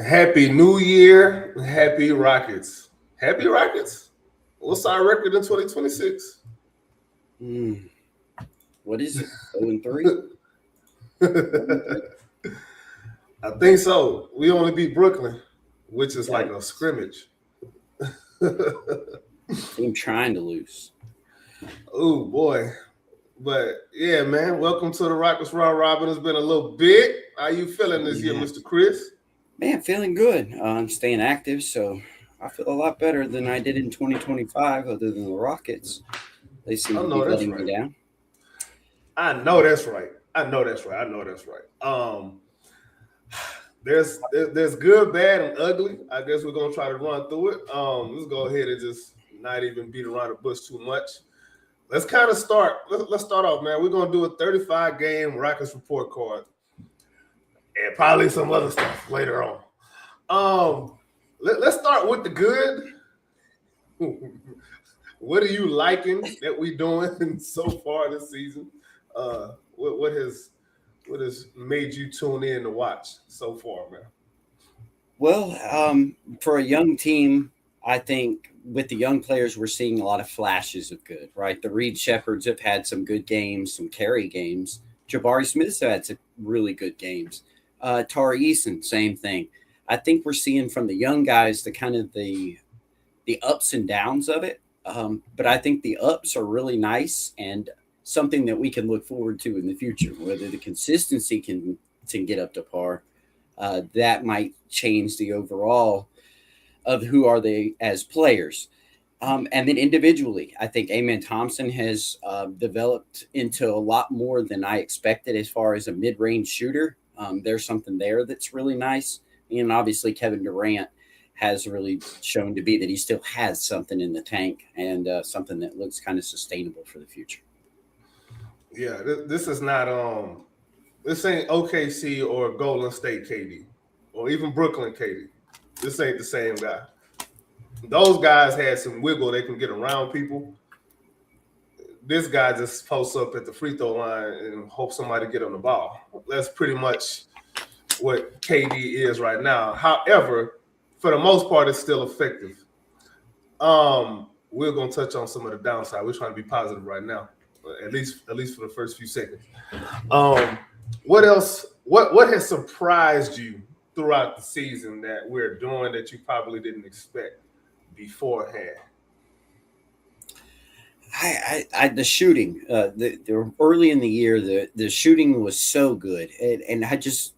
Happy New Year. Happy Rockets. Happy Rockets. What's our record in 2026? Mm, what is it? 0-3? 0-3? I think so. We only beat Brooklyn, which is like a Yikes. scrimmage. Team trying to lose. Oh boy. But yeah, man. Welcome to the Rockets Round Robin. It's been a little bit. How you feeling this year, Yeah. Mr. Chris? Man, feeling good. I'm staying active, so I feel a lot better than I did in 2025, other than the Rockets. They seem I to be know that's letting me right. down. I know that's right. I know that's right. I know that's right. There's good, bad, and ugly. I guess we're gonna try to run through it. Let's go ahead and just not even beat around the bush too much. Let's kind of start. Let's start off, man. We're gonna do a 35 game Rockets report card and probably some other stuff later on. Let's start with the good. What are you liking that we doing so far this season? What has made you tune in to watch so far, man? Well, for a young team, I think with the young players, we're seeing a lot of flashes of good, right? The Reed Shepherds have had some good games, some carry games. Jabari Smith's had some really good games. Tari Eason, same thing. I think we're seeing from the young guys the kind of the ups and downs of it. But I think the ups are really nice and something that we can look forward to in the future. Whether the consistency can get up to par, that might change the overall of who are they as players. And then individually, I think Amen Thompson has developed into a lot more than I expected as far as a mid-range shooter. There's something there that's really nice. And obviously, Kevin Durant has really shown to be that he still has something in the tank and something that looks kind of sustainable for the future. Yeah, this is not this ain't OKC or Golden State KD or even Brooklyn KD. This ain't the same guy. Those guys had some wiggle; they can get around people. This guy just posts up at the free throw line and hope somebody get on the ball. That's pretty much what KD is right now. However, for the most part, it's still effective. We're gonna touch on some of the downside. We're trying to be positive right now, at least for the first few seconds. Um, what else? What has surprised you throughout the season that we're doing that you probably didn't expect beforehand? The shooting, the early in the year, the shooting was so good, and I just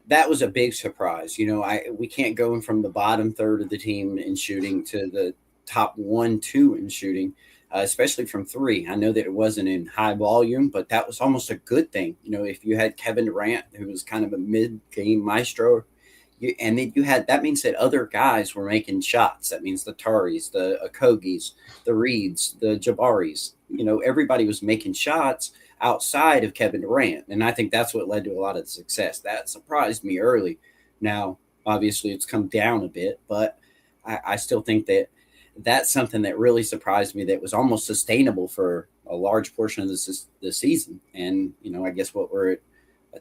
that was a big surprise. I we can't go from the bottom third of the team in shooting to the top 1, 2 in shooting, especially from three. I know that it wasn't in high volume, but that was almost a good thing. If you had Kevin Durant, who was kind of a mid-game maestro, and then you had that means that other guys were making shots. That means the Taris, the Okogis, the Reeds, the Jabaris. Everybody was making shots outside of Kevin Durant, and I think that's what led to a lot of the success. That surprised me early. Now, obviously, it's come down a bit, but I still think that that's something that really surprised me. That was almost sustainable for a large portion of the season, and I guess what we're at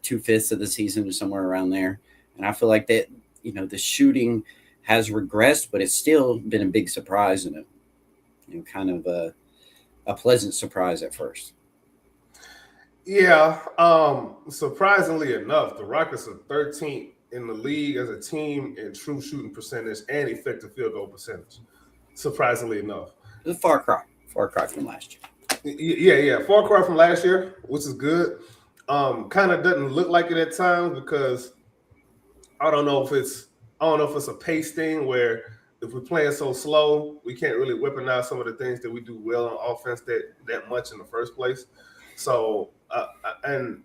2/5 of the season or somewhere around there. And I feel like that, the shooting has regressed, but it's still been a big surprise and kind of a pleasant surprise at first. Yeah, surprisingly enough, the Rockets are 13th in the league as a team in true shooting percentage and effective field goal percentage. Surprisingly enough. It's a far cry from last year. Yeah. Far cry from last year, which is good. Kind of doesn't look like it at times because I don't know if it's I don't know if it's a pace thing where if we're playing so slow, we can't really weaponize some of the things that we do well on offense that much in the first place. So and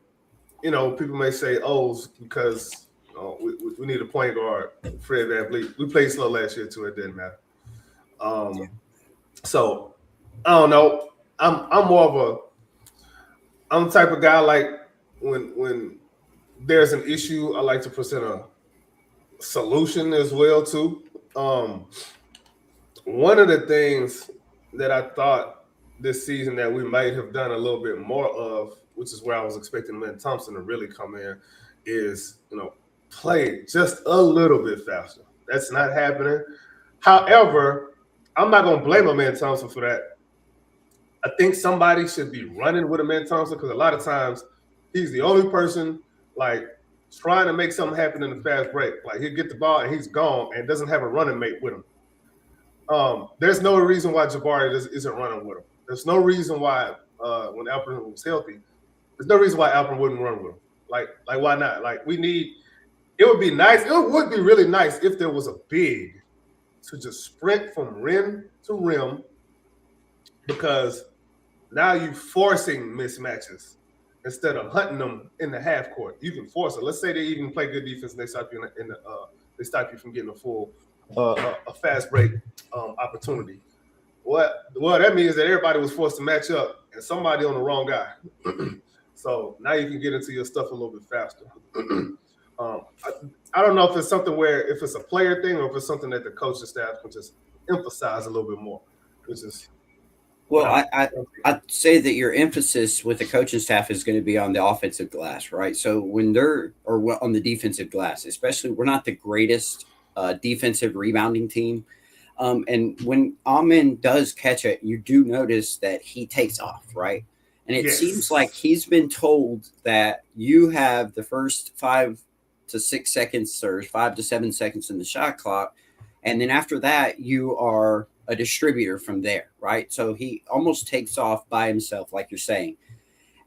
people may say, "Oh, it's because we need a point guard, Fred VanVleet." We played slow last year too; it didn't matter. Yeah. Um, so I don't know. I'm more of a I'm the type of guy like when there's an issue, I like to present a solution as well too. Um, One of the things that I thought this season that we might have done a little bit more of, which is where I was expecting Lynn Thompson to really come in, is play just a little bit faster. That's not happening. However, I'm not going to blame Amen Thompson for that. I think somebody should be running with Amen Thompson because a lot of times he's the only person like trying to make something happen in the fast break. Like he'll get the ball and he's gone and doesn't have a running mate with him. There's no reason why Jabari isn't running with him. There's no reason why when Alperen was healthy, there's no reason why Alperen wouldn't run with him. Like why not? Like it would be nice. It would be really nice if there was a big to just sprint from rim to rim because now you're forcing mismatches instead of hunting them in the half court. You can force it. Let's say they even play good defense and they stop you they stop you from getting a full a fast break opportunity. Well, that means that everybody was forced to match up and somebody on the wrong guy. So now you can get into your stuff a little bit faster. I don't know if it's something where if it's a player thing or if it's something that the coaching staff can just emphasize a little bit more, which is. Well, I'd say that your emphasis with the coaching staff is going to be on the offensive glass, right? So when on the defensive glass, especially we're not the greatest defensive rebounding team. And when Amen does catch it, you do notice that he takes off, right? And it seems like he's been told that you have the first 5 to 6 seconds or 5 to 7 seconds in the shot clock. And then after that, you are a distributor from there, right? So he almost takes off by himself, like you're saying.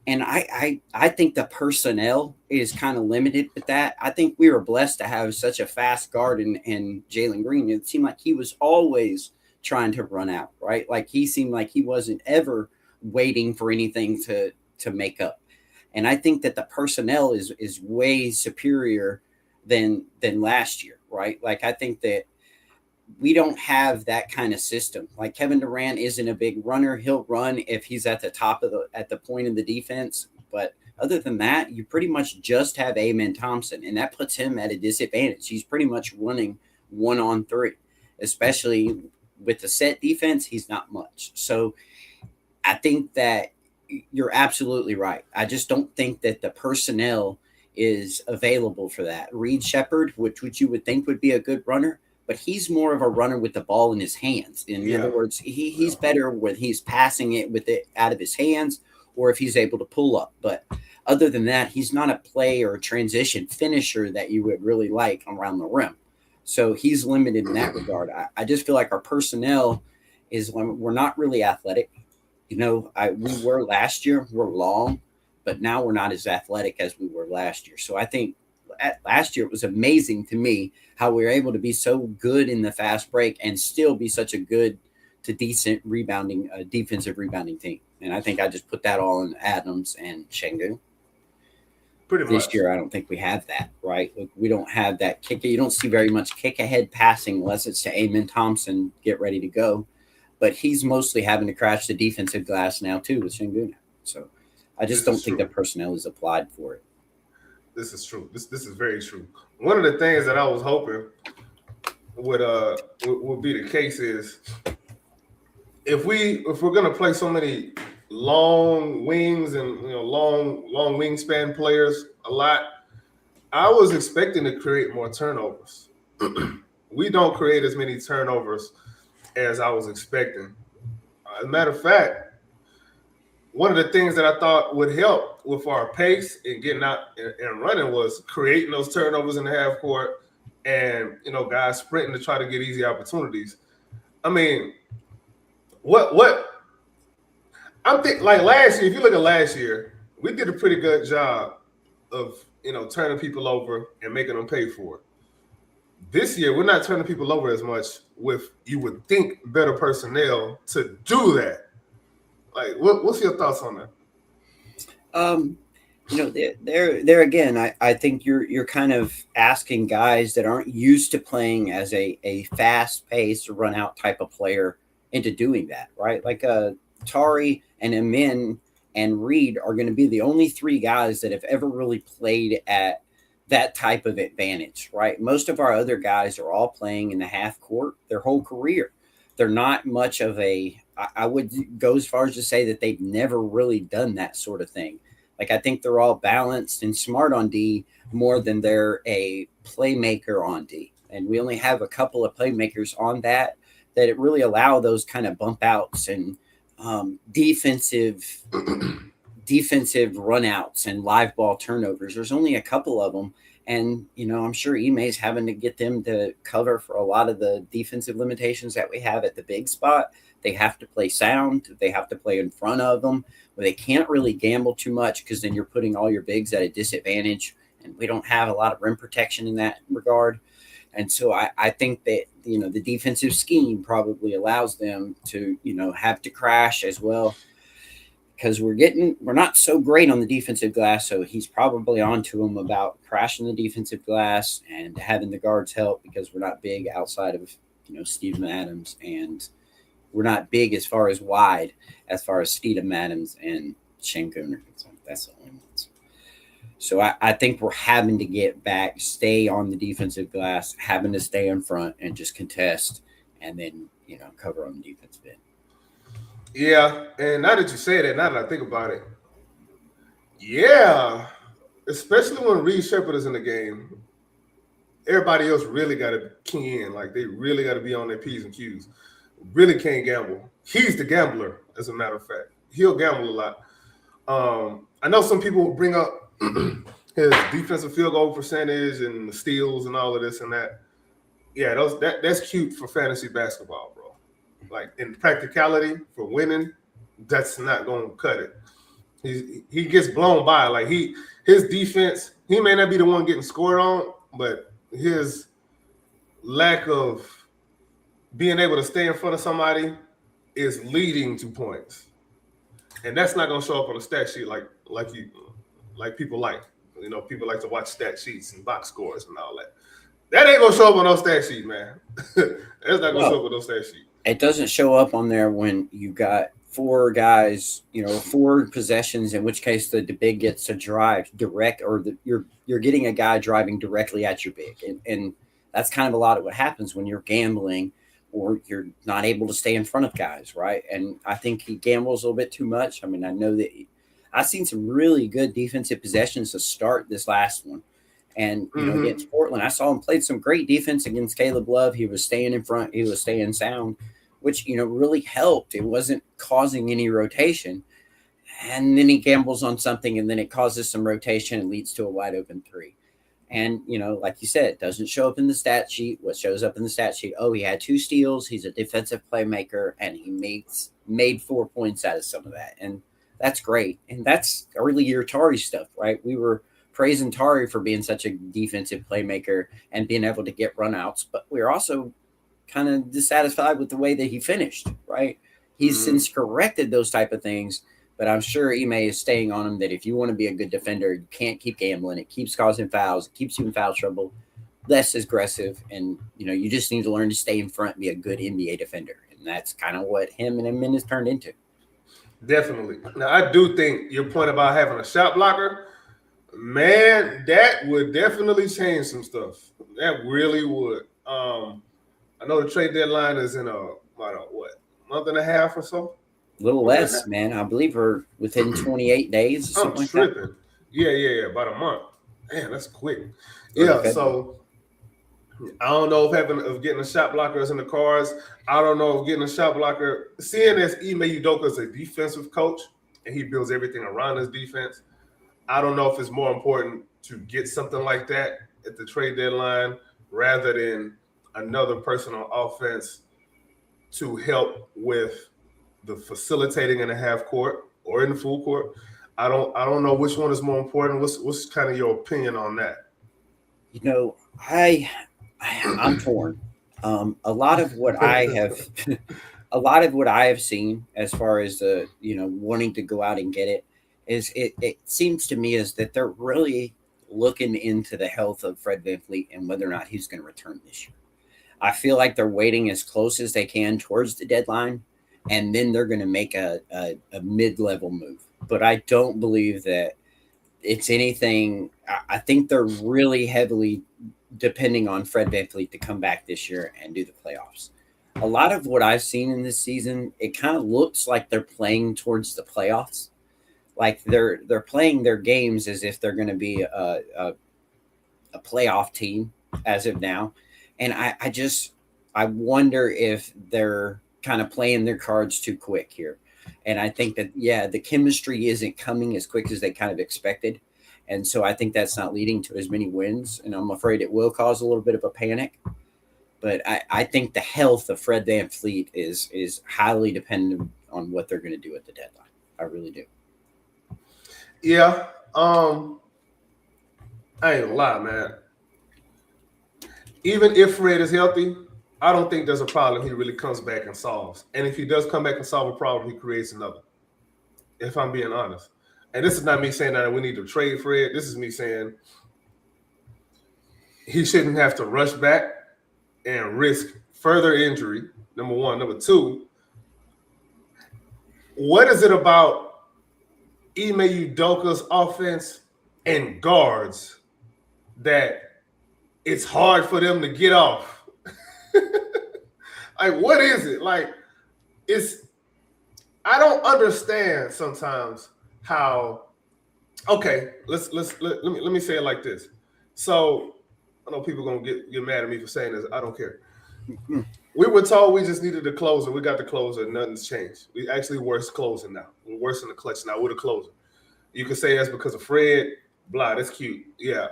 And I think the personnel is kind of limited with that. I think we were blessed to have such a fast guard in Jalen Green. It seemed like he was always trying to run out, right? Like he seemed like he wasn't ever waiting for anything to make up. And I think that the personnel is way superior than last year, right? Like I think that we don't have that kind of system. Like Kevin Durant isn't a big runner. He'll run if he's at the top of at the point of the defense. But other than that, you pretty much just have Amen Thompson, and that puts him at a disadvantage. He's pretty much running 1-on-3, especially with the set defense. He's not much. So I think that you're absolutely right. I just don't think that the personnel is available for that. Reed Shepherd, which you would think would be a good runner, but he's more of a runner with the ball in his hands. In other words, he's better when he's passing it with it out of his hands or if he's able to pull up. But other than that, he's not a play or a transition finisher that you would really like around the rim. So he's limited in that regard. I just feel like our personnel we're not really athletic. You know, we were last year. We're long, but now we're not as athletic as we were last year. So I think last year it was amazing to me how we were able to be so good in the fast break and still be such a good to decent rebounding defensive rebounding team. And I think I just put that all in Adams and Şengün. Pretty much. This year, I don't think we have that, right? We don't have that kick. You don't see very much kick ahead passing unless it's to Amen Thompson, get ready to go. But he's mostly having to crash the defensive glass now too with Şengün. So I just don't think the personnel is applied for it. This is true. This is very true. One of the things that I was hoping would be the case is if we're gonna play so many long wings and long wingspan players a lot, I was expecting to create more turnovers. We don't create as many turnovers as I was expecting. As a matter of fact, one of the things that I thought would help with our pace and getting out and running was creating those turnovers in the half court and, guys sprinting to try to get easy opportunities. I mean, what I'm thinking, like last year, if you look at last year, we did a pretty good job of, turning people over and making them pay for it. This year, we're not turning people over as much with, you would think, better personnel to do that. Like, what's your thoughts on that? There again, I think you're kind of asking guys that aren't used to playing as a fast-paced, run-out type of player into doing that, right? Like Tari and Amen and Reed are going to be the only three guys that have ever really played at that type of advantage, right? Most of our other guys are all playing in the half court their whole career. They're not much of I would go as far as to say that they've never really done that sort of thing. Like, I think they're all balanced and smart on D more than they're a playmaker on D. And we only have a couple of playmakers on that it really allow those kind of bump outs and defensive runouts and live ball turnovers. There's only a couple of them. And, I'm sure Ime's having to get them to cover for a lot of the defensive limitations that we have at the big spot. They have to play sound. They have to play in front of them. But they can't really gamble too much because then you're putting all your bigs at a disadvantage. And we don't have a lot of rim protection in that regard. And so I think that, the defensive scheme probably allows them to, have to crash as well, because we're not so great on the defensive glass. So he's probably on to him about crashing the defensive glass and having the guards help, because we're not big outside of, Steven Adams, and we're not big as far as wide as far as Steven Adams and Shane Cooner. That's the only ones. So I think we're having to get back, stay on the defensive glass, having to stay in front and just contest, and then, cover on the defensive end. Yeah, and now that you say that, now that I think about it, yeah, especially when Reed Shepherd is in the game, everybody else really got to key in. Like, they really got to be on their P's and Q's. Really can't gamble. He's the gambler, as a matter of fact. He'll gamble a lot. I know some people will bring up his defensive field goal percentage and the steals and all of this and that. Yeah, that's cute for fantasy basketball, bro. Like, in practicality for winning, that's not going to cut it. He gets blown by. Like, his defense, he may not be the one getting scored on, but his lack of being able to stay in front of somebody is leading to points. And that's not going to show up on a stat sheet like people like. People like to watch stat sheets and box scores and all that. That ain't going to show up on no stat sheet, man. That's not going to show up on no stat sheet. It doesn't show up on there when you got four guys, 4 possessions, in which case the big gets to drive direct, or you're getting a guy driving directly at your big. And that's kind of a lot of what happens when you're gambling or you're not able to stay in front of guys, right? And I think he gambles a little bit too much. I mean, I know that I've seen some really good defensive possessions to start this last one. And, against Portland, I saw him played some great defense against Caleb Love. He was staying in front. He was staying sound, which, really helped. It wasn't causing any rotation. And then he gambles on something, and then it causes some rotation and leads to a wide open 3. And, like you said, it doesn't show up in the stat sheet. What shows up in the stat sheet, he had 2 steals. He's a defensive playmaker, and he made 4 points out of some of that. And that's great. And that's early year Tari stuff, right? We were praising Tari for being such a defensive playmaker and being able to get runouts, but we're also kind of dissatisfied with the way that he finished, right? He's since corrected those type of things, but I'm sure Ime is staying on him that if you want to be a good defender, you can't keep gambling. It keeps causing fouls. It keeps you in foul trouble, less aggressive. And, you just need to learn to stay in front and be a good NBA defender. And that's kind of what him and Min has turned into. Definitely. Now, I do think your point about having a shot blocker, man, that would definitely change some stuff. That really would. I know the trade deadline is in about a month and a half or so? A little less, man. I believe we're within 28 days. Or something I'm tripping. Like yeah, about a month. Man, that's quick. Yeah, so I don't know if getting a shot blocker is in the cards. I don't know if getting a shot blocker, seeing as Ime Udoka is a defensive coach and he builds everything around his defense, I don't know if it's more important to get something like that at the trade deadline rather than another person on offense to help with the facilitating in the half court or in the full court. I don't know which one is more important. What's kind of your opinion on that? I'm torn. A lot of what I have seen as far as the wanting to go out and get it is it seems to me is that they're really looking into the health of Fred VanVleet and whether or not he's going to return this year. I feel like they're waiting as close as they can towards the deadline, and then they're going to make a mid-level move. But I don't believe that it's anything. I think they're really heavily depending on Fred VanVleet to come back this year and do the playoffs. A lot of what I've seen in this season, it kind of looks like they're playing towards the playoffs. like they're playing their games as if they're going to be a playoff team as of now. And I wonder if they're kind of playing their cards too quick here. And I think that, yeah, the chemistry isn't coming as quick as they kind of expected. And so I think that's not leading to as many wins. And I'm afraid it will cause a little bit of a panic. But I think the health of Fred VanVleet is highly dependent on what they're going to do at the deadline. I really do. Yeah. I ain't gonna lie, man. Even if Fred is healthy, I don't think there's a problem he really comes back and solves. And if he does come back and solve a problem, he creates another. If I'm being honest. And this is not me saying that we need to trade Fred. This is me saying he shouldn't have to rush back and risk further injury, number one. Number two, what is it about Ime Udoka's offense and guards that it's hard for them to get off? Like, what is it? Like, I don't understand sometimes how. Okay, let me say it like this. So I know people are gonna get mad at me for saying this. I don't care. We were told we just needed a closer. We got the closer. Nothing's changed. We actually worse closing now. We're worse in the clutch now with a closer. You can say that's because of Fred. Blah, that's cute. Yeah,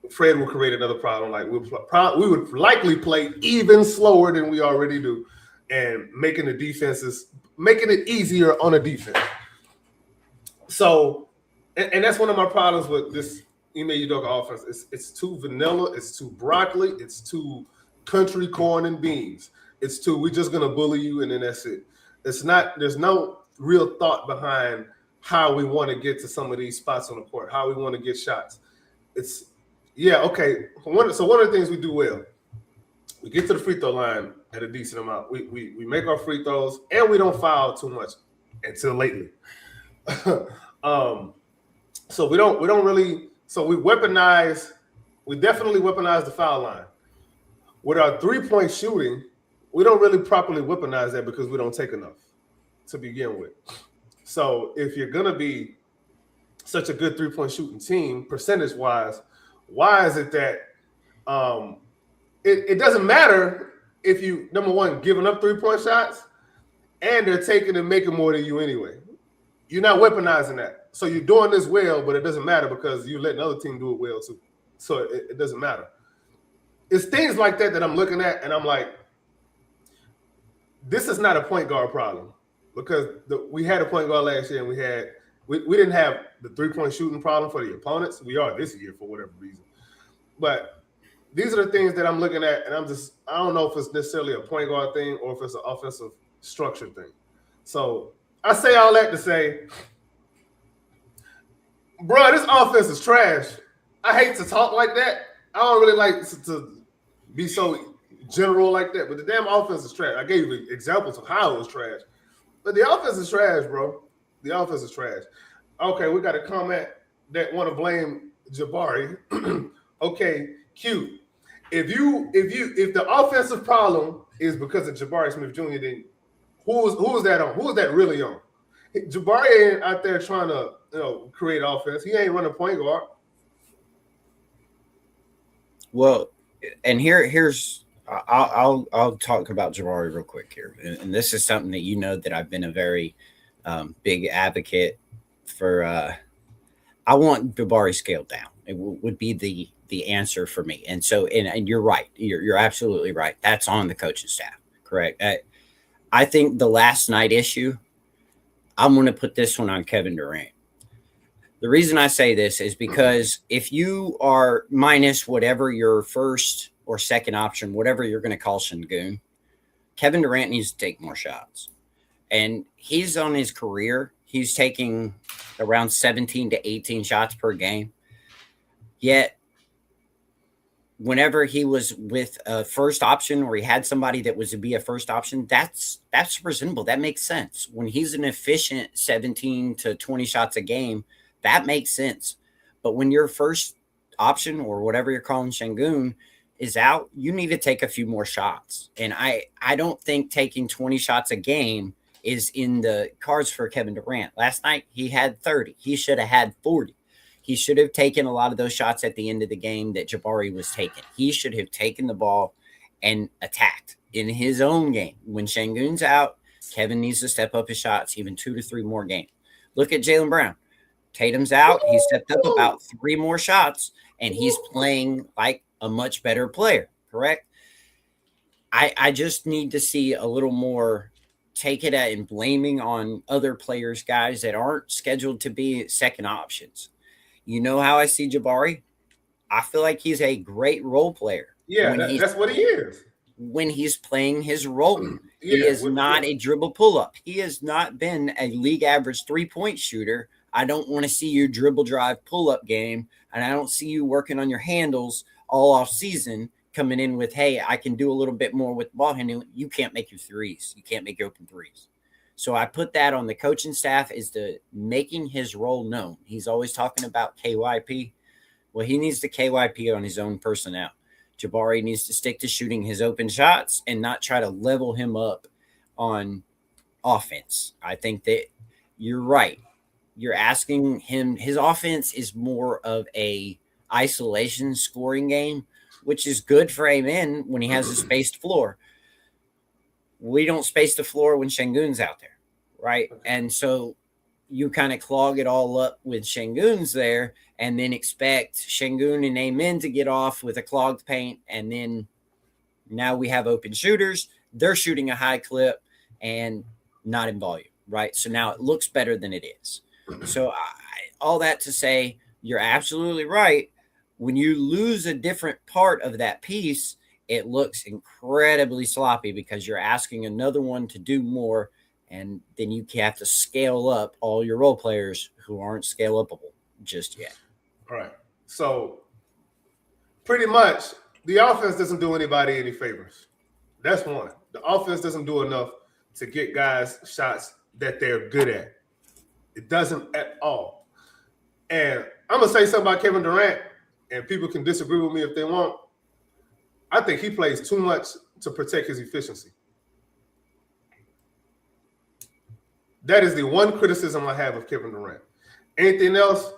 Fred will create another problem. Like we would likely play even slower than we already do, and making it easier on a defense. So, and that's one of my problems with this Ime Udoka offense. It's too vanilla. It's too broccoli. It's too country corn and beans. It's too, we're just gonna bully you and then that's it. It's not. There's no real thought behind how we want to get to some of these spots on the court. How we want to get shots. It's okay. So one of the things we do well, we get to the free throw line at a decent amount. We make our free throws and we don't foul too much until lately. So we don't really. So we definitely weaponize the foul line. With our 3-point shooting, we don't really properly weaponize that because we don't take enough to begin with. So if you're gonna be such a good 3-point shooting team, percentage-wise, why is it that it doesn't matter if you, number one, giving up 3-point shots and they're taking and making more than you anyway? You're not weaponizing that. So you're doing this well, but it doesn't matter because you let another team do it well too. So it doesn't matter. It's things like that I'm looking at, and I'm like, this is not a point guard problem because we had a point guard last year, and we didn't have the 3-point shooting problem for the opponents. We are this year for whatever reason. But these are the things that I'm looking at, and I don't know if it's necessarily a point guard thing or if it's an offensive structure thing. So I say all that to say, bro, this offense is trash. I hate to talk like that. I don't really like to be so general like that, but the damn offense is trash. I gave you examples of how it was trash. But the offense is trash, bro. The offense is trash. Okay, we got a comment that want to blame Jabari. Okay, Q. If the offensive problem is because of Jabari Smith Jr., then who is that on? Who is that really on? Jabari ain't out there trying to create offense. He ain't running point guard. Well, and here's I'll talk about Jabari real quick here, and this is something that that I've been a very big advocate for. I want Jabari scaled down. It would be the answer for me, and so and you're right. You're absolutely right. That's on the coaching staff, correct? I think the last night issue, I'm going to put this one on Kevin Durant. The reason I say this is because if you are minus whatever your first or second option, whatever you're going to call Sengun, Kevin Durant needs to take more shots. And he's on his career. He's taking around 17 to 18 shots per game. Yet, whenever he was with a first option or he had somebody that was to be a first option, that's reasonable. That makes sense. When he's an efficient 17 to 20 shots a game, that makes sense. But when your first option or whatever you're calling Sengun is out, you need to take a few more shots. And I don't think taking 20 shots a game is in the cards for Kevin Durant. Last night, he had 30. He should have had 40. He should have taken a lot of those shots at the end of the game that Jabari was taking. He should have taken the ball and attacked in his own game. When Şengün's out, Kevin needs to step up his shots even 2 to 3 more games. Look at Jaylen Brown. Tatum's out. He stepped up about 3 more shots, and he's playing like a much better player, correct? I just need to see a little more take it at and blaming on other players, guys that aren't scheduled to be second options. You know how I see Jabari? I feel like he's a great role player. Yeah, that's what he is. When he's playing his role. He is not a dribble pull-up. He has not been a league average 3-point shooter. I don't want to see your dribble drive pull-up game, and I don't see you working on your handles all off season coming in with, hey, I can do a little bit more with ball handling. You can't make your threes. You can't make your open threes. So I put that on the coaching staff is the making his role known. He's always talking about KYP. Well, he needs to KYP on his own personnel. Jabari needs to stick to shooting his open shots and not try to level him up on offense. I think that you're right. You're asking him, his offense is more of a isolation scoring game, which is good for Amen when he has a spaced floor. We don't space the floor when Şengün's out there, right? And so you kind of clog it all up with Şengün's there and then expect Şengün and Amen to get off with a clogged paint. And then now we have open shooters. They're shooting a high clip and not in volume, right? So now it looks better than it is. So all that to say, you're absolutely right. When you lose a different part of that piece, it looks incredibly sloppy because you're asking another one to do more, and then you have to scale up all your role players who aren't scale upable just yet. All right. So pretty much the offense doesn't do anybody any favors. That's one. The offense doesn't do enough to get guys shots that they're good at. It doesn't at all. And I'm going to say something about Kevin Durant, and people can disagree with me if they want. I think he plays too much to protect his efficiency. That is the one criticism I have of Kevin Durant. Anything else,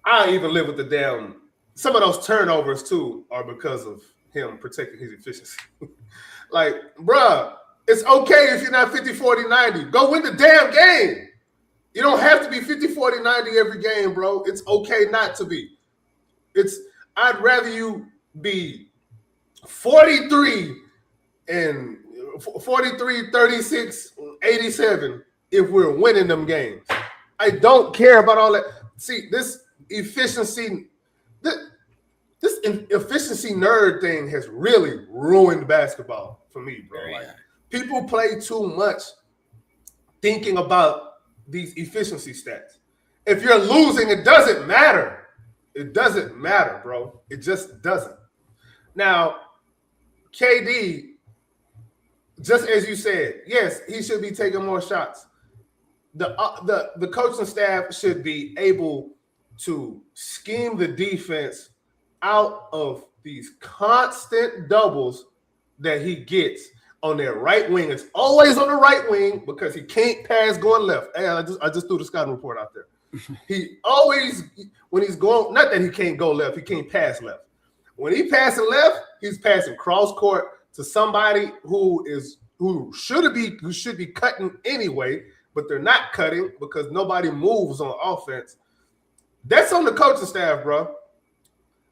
I even live with the damn – some of those turnovers, too, are because of him protecting his efficiency. Like, bruh, it's okay if you're not 50, 40, 90. Go win the damn game. You don't have to be 50, 40, 90 every game, bro. It's okay not to be. I'd rather you be 43 and 43, 36, 87 if we're winning them games. I don't care about all that. See, this efficiency nerd thing has really ruined basketball for me, bro. Like, people play too much thinking about these efficiency stats. If you're losing, it doesn't matter. It doesn't matter, bro. It just doesn't. Now, KD, just as you said, yes, he should be taking more shots. The coaching staff should be able to scheme the defense out of these constant doubles that he gets on their right wing. It's always on the right wing because he can't pass going left. Hey, I just threw the scouting report out there. He always, when he's going, not that he can't go left, he can't pass left. When he passing left, he's passing cross court to somebody who should be cutting anyway, but they're not cutting because nobody moves on offense. That's on the coaching staff, bro.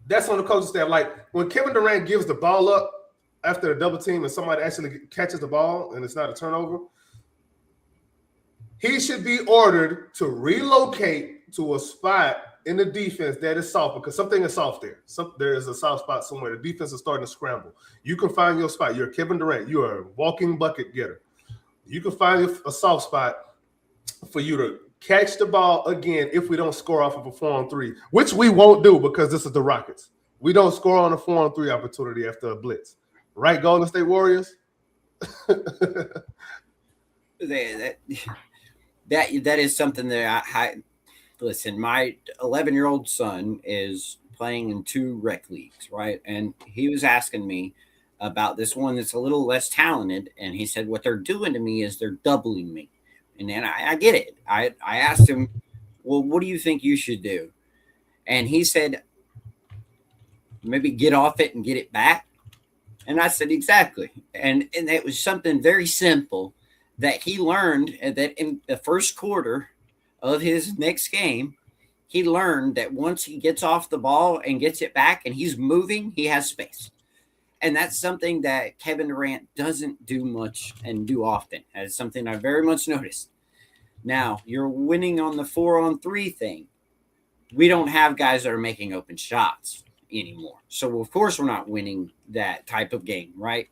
That's on the coaching staff. Like when Kevin Durant gives the ball up after a double team and somebody actually catches the ball and it's not a turnover, he should be ordered to relocate to a spot in the defense that is soft because something is soft there. There is a soft spot somewhere. The defense is starting to scramble. You can find your spot. You're Kevin Durant. You are a walking bucket getter. You can find a soft spot for you to catch the ball again if we don't score off of a 4-on-3, which we won't do because this is the Rockets. We don't score on a 4-on-3 opportunity after a blitz. Right, Golden State Warriors? That is something that I listen, my 11-year-old son is playing in 2 rec leagues, right? And he was asking me about this one that's a little less talented. And he said, what they're doing to me is they're doubling me. And then I get it. I asked him, well, what do you think you should do? And he said, maybe get off it and get it back. And I said, exactly. And it was something very simple that he learned that in the first quarter of his next game, he learned that once he gets off the ball and gets it back and he's moving, he has space. And that's something that Kevin Durant doesn't do much and do often. That's something I very much noticed. Now, you're winning on the 4-on-3 thing. We don't have guys that are making open shots anymore. So, of course, we're not winning that type of game, right?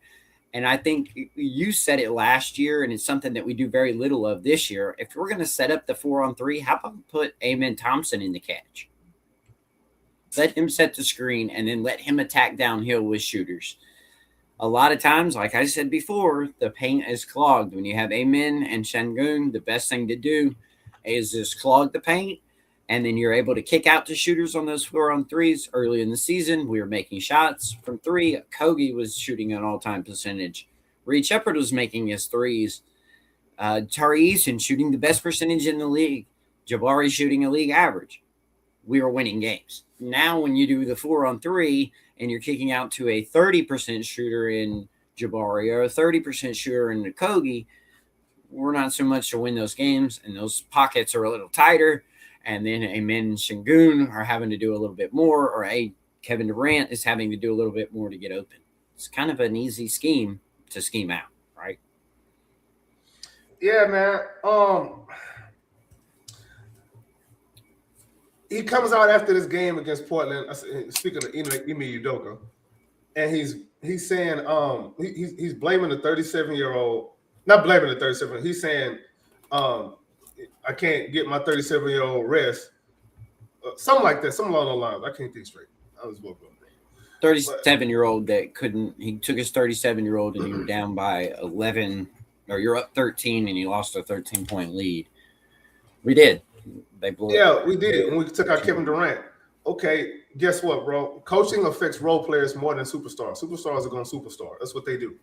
And I think you said it last year, and it's something that we do very little of this year. If we're going to set up the 4-on-3, how about put Amen Thompson in the catch? Let him set the screen and then let him attack downhill with shooters. A lot of times, like I said before, the paint is clogged. When you have Amen and Sengun, the best thing to do is just clog the paint, and then you're able to kick out to shooters on those 4-on-3s. Early in the season, we were making shots from 3. Kogi was shooting an all-time percentage. Reed Shepherd was making his 3s. Tari Eason shooting the best percentage in the league. Jabari shooting a league average. We were winning games. Now when you do the 4-on-3 and you're kicking out to a 30% shooter in Jabari or a 30% shooter in the Kogi, we're not so much to win those games, and those pockets are a little tighter. And then Amen and Sengun are having to do a little bit more, or Kevin Durant is having to do a little bit more to get open. It's kind of an easy scheme to scheme out, right? Yeah, man. He comes out after this game against Portland. Speaking of Ime Udoka, and he's saying he's blaming the 37-year-old. Not blaming the 37. He's saying I can't get my 37-year-old rest. Something like that. Something along those lines. I can't think straight. I was woke up. 37-year-old that couldn't. He took his 37-year-old and you were down by 11, or you're up 13 and you lost a 13-point lead. We did. They blew. Yeah, we did. And we took out Kevin Durant. Okay, guess what, bro? Coaching affects role players more than superstars. Superstars are going to superstar. That's what they do.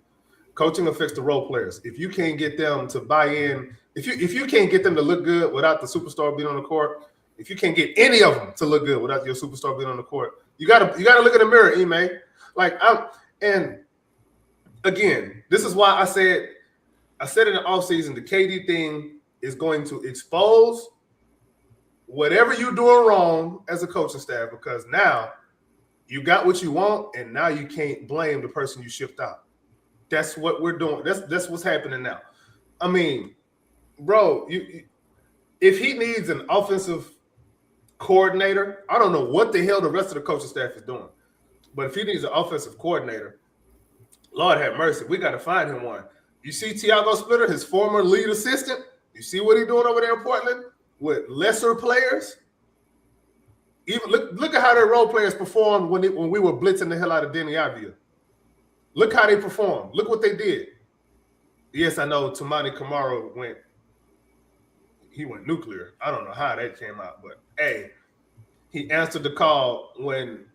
Coaching affects the role players. If you can't get them to buy in, if you can't get them to look good without the superstar being on the court, if you can't get any of them to look good without your superstar being on the court, you gotta look in the mirror, Ime. And again, this is why I said in the offseason, the KD thing is going to expose whatever you're doing wrong as a coaching staff, because now you got what you want, and now you can't blame the person you shipped out. That's what we're doing. That's what's happening now. I mean, bro, if he needs an offensive coordinator, I don't know what the hell the rest of the coaching staff is doing. But if he needs an offensive coordinator, Lord have mercy, we got to find him one. You see Tiago Splitter, his former lead assistant, you see what he's doing over there in Portland with lesser players? Even look at how their role players performed when we were blitzing the hell out of Denny Avdia. Look how they performed. Look what they did. Yes, I know Toumani Camara went nuclear. I don't know how that came out, but hey, he answered the call when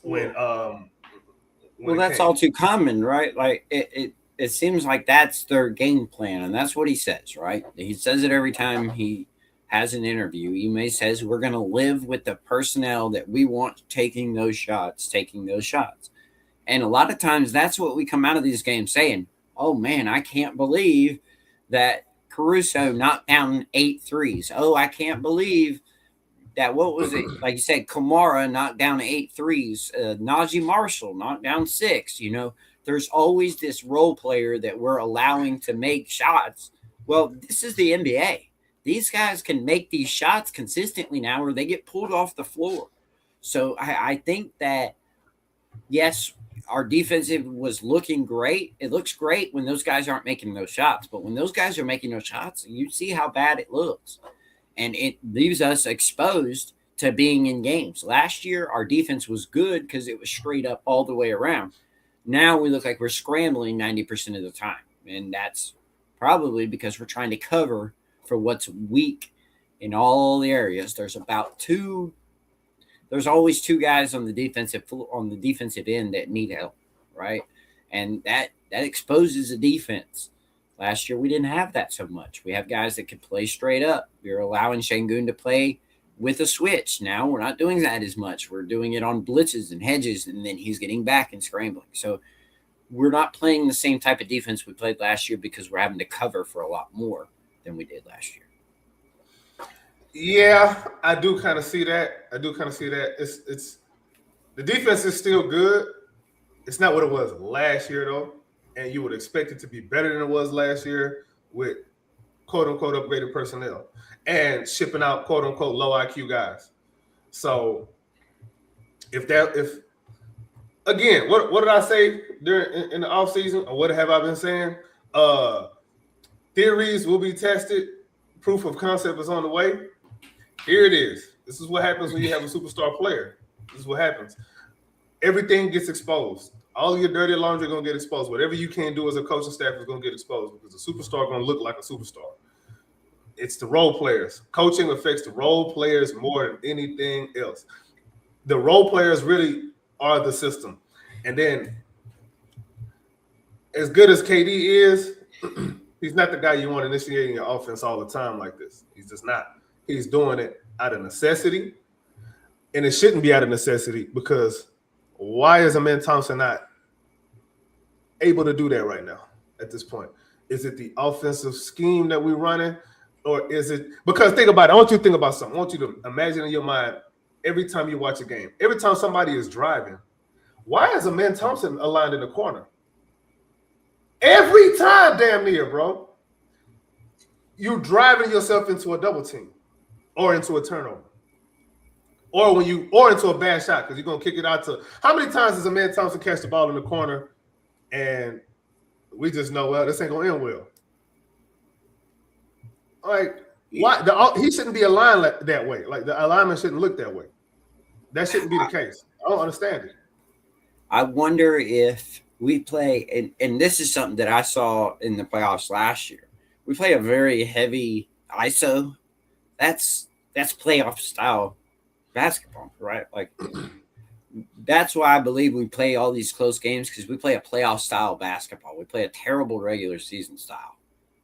that's all too common, right? Like it seems like that's their game plan, and that's what he says, right? He says it every time he has an interview. Ime says we're going to live with the personnel that we want taking those shots. And a lot of times that's what we come out of these games saying, oh, man, I can't believe that Caruso knocked down 8 threes. Oh, I can't believe that, what was it? Like you said, Kamara knocked down 8 threes. Najee Marshall knocked down 6. You know, there's always this role player that we're allowing to make shots. Well, this is the NBA. These guys can make these shots consistently now, or they get pulled off the floor. So I think that, yes, our defensive was looking great. It looks great when those guys aren't making those shots. But when those guys are making those shots, you see how bad it looks. And it leaves us exposed to being in games. Last year, our defense was good because it was straight up all the way around. Now we look like we're scrambling 90% of the time. And that's probably because we're trying to cover for what's weak in all the areas. There's always 2 guys on the defensive end that need help, right? And that exposes the defense. Last year, we didn't have that so much. We have guys that could play straight up. We were allowing Şengün to play with a switch. Now we're not doing that as much. We're doing it on blitzes and hedges, and then he's getting back and scrambling. So we're not playing the same type of defense we played last year because we're having to cover for a lot more than we did last year. Yeah, I do kind of see that. It's the defense is still good. It's not what it was last year though, and you would expect it to be better than it was last year with quote unquote upgraded personnel and shipping out quote unquote low IQ guys. So if again, what did I say during in the offseason, or what have I been saying? Theories will be tested. Proof of concept is on the way. Here it is. This is what happens when you have a superstar player. This is what happens. Everything gets exposed. All of your dirty laundry is going to get exposed. Whatever you can do as a coaching staff is going to get exposed because the superstar is going to look like a superstar. It's the role players. Coaching affects the role players more than anything else. The role players really are the system. And then, as good as KD is, he's not the guy you want initiating your offense all the time like this. He's just not. He's doing it out of necessity, and it shouldn't be out of necessity because why is Amen Thompson not able to do that right now at this point? Is it the offensive scheme that we're running, or is it – because think about it. I want you to think about something. I want you to imagine in your mind every time you watch a game, every time somebody is driving, why is Amen Thompson aligned in the corner? Every time, damn near, bro. You're driving yourself into a double team or into a turnover. Or into a bad shot because you're gonna kick it out to how many times does Amen Thompson catch the ball in the corner and we just know, well, this ain't gonna end well. Like, why he shouldn't be aligned that way. Like the alignment shouldn't look that way. That shouldn't be the case. I don't understand it. I wonder if we play, and this is something that I saw in the playoffs last year. We play a very heavy ISO. That's playoff style basketball, right? Like that's why I believe we play all these close games because we play a playoff style basketball. We play a terrible regular season style,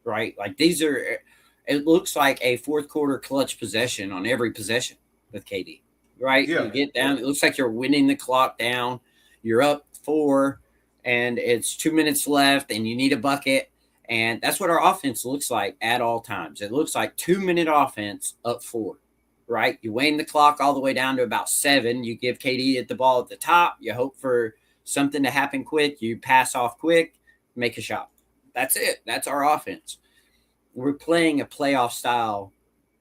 right? Like these are. It looks like a fourth quarter clutch possession on every possession with KD, right? Yeah. You get down. It looks like you're winning the clock down. You're up 4, and it's 2 minutes left, and you need a bucket. And that's what our offense looks like at all times. It looks like 2-minute offense up 4, right? You wane the clock all the way down to about 7. You give KD the ball at the top. You hope for something to happen quick. You pass off quick, make a shot. That's it. That's our offense. We're playing a playoff style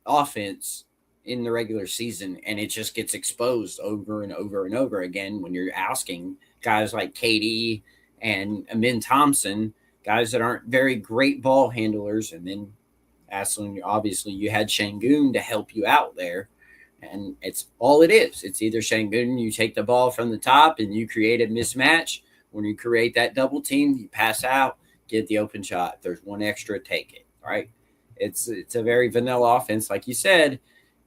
offense in the regular season, and it just gets exposed over and over and over again when you're asking guys like KD and Amen Thompson, guys that aren't very great ball handlers, and then asking, obviously, you had Şengün to help you out there, and it's all it is. It's either Şengün, you take the ball from the top and you create a mismatch. When you create that double team, you pass out, get the open shot. If there's one extra, take it. Right? It's a very vanilla offense. Like you said,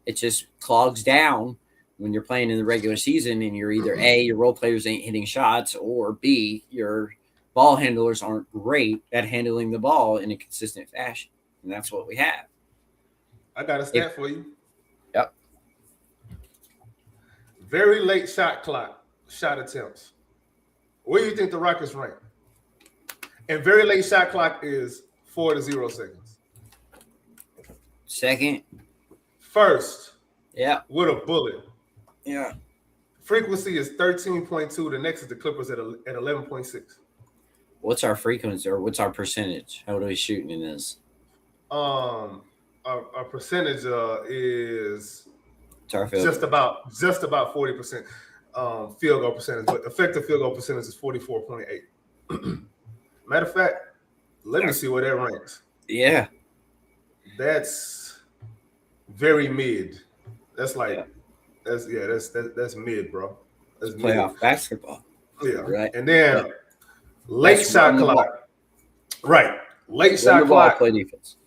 it just clogs down when you're playing in the regular season and you're either A, your role players ain't hitting shots, or B, your ball handlers aren't great at handling the ball in a consistent fashion. And that's what we have. I got a stat for you. Yep. Very late shot attempts. Where do you think the Rockets rank? And very late shot clock is 4 to 0 seconds. Second. First. Yeah. With a bullet. Yeah. Frequency is 13.2. The next is the Clippers at 11.6. What's our frequency or what's our percentage? How are we shooting in this? Our percentage is our field just about 40% field goal percentage, but effective field goal percentage is 44.8. Matter of fact, let me see where that ranks. Yeah. That's very mid. That's like that's mid, bro. That's playoff basketball. Yeah. Right. And then late shot clock. Right. Late shot clock. Play defense.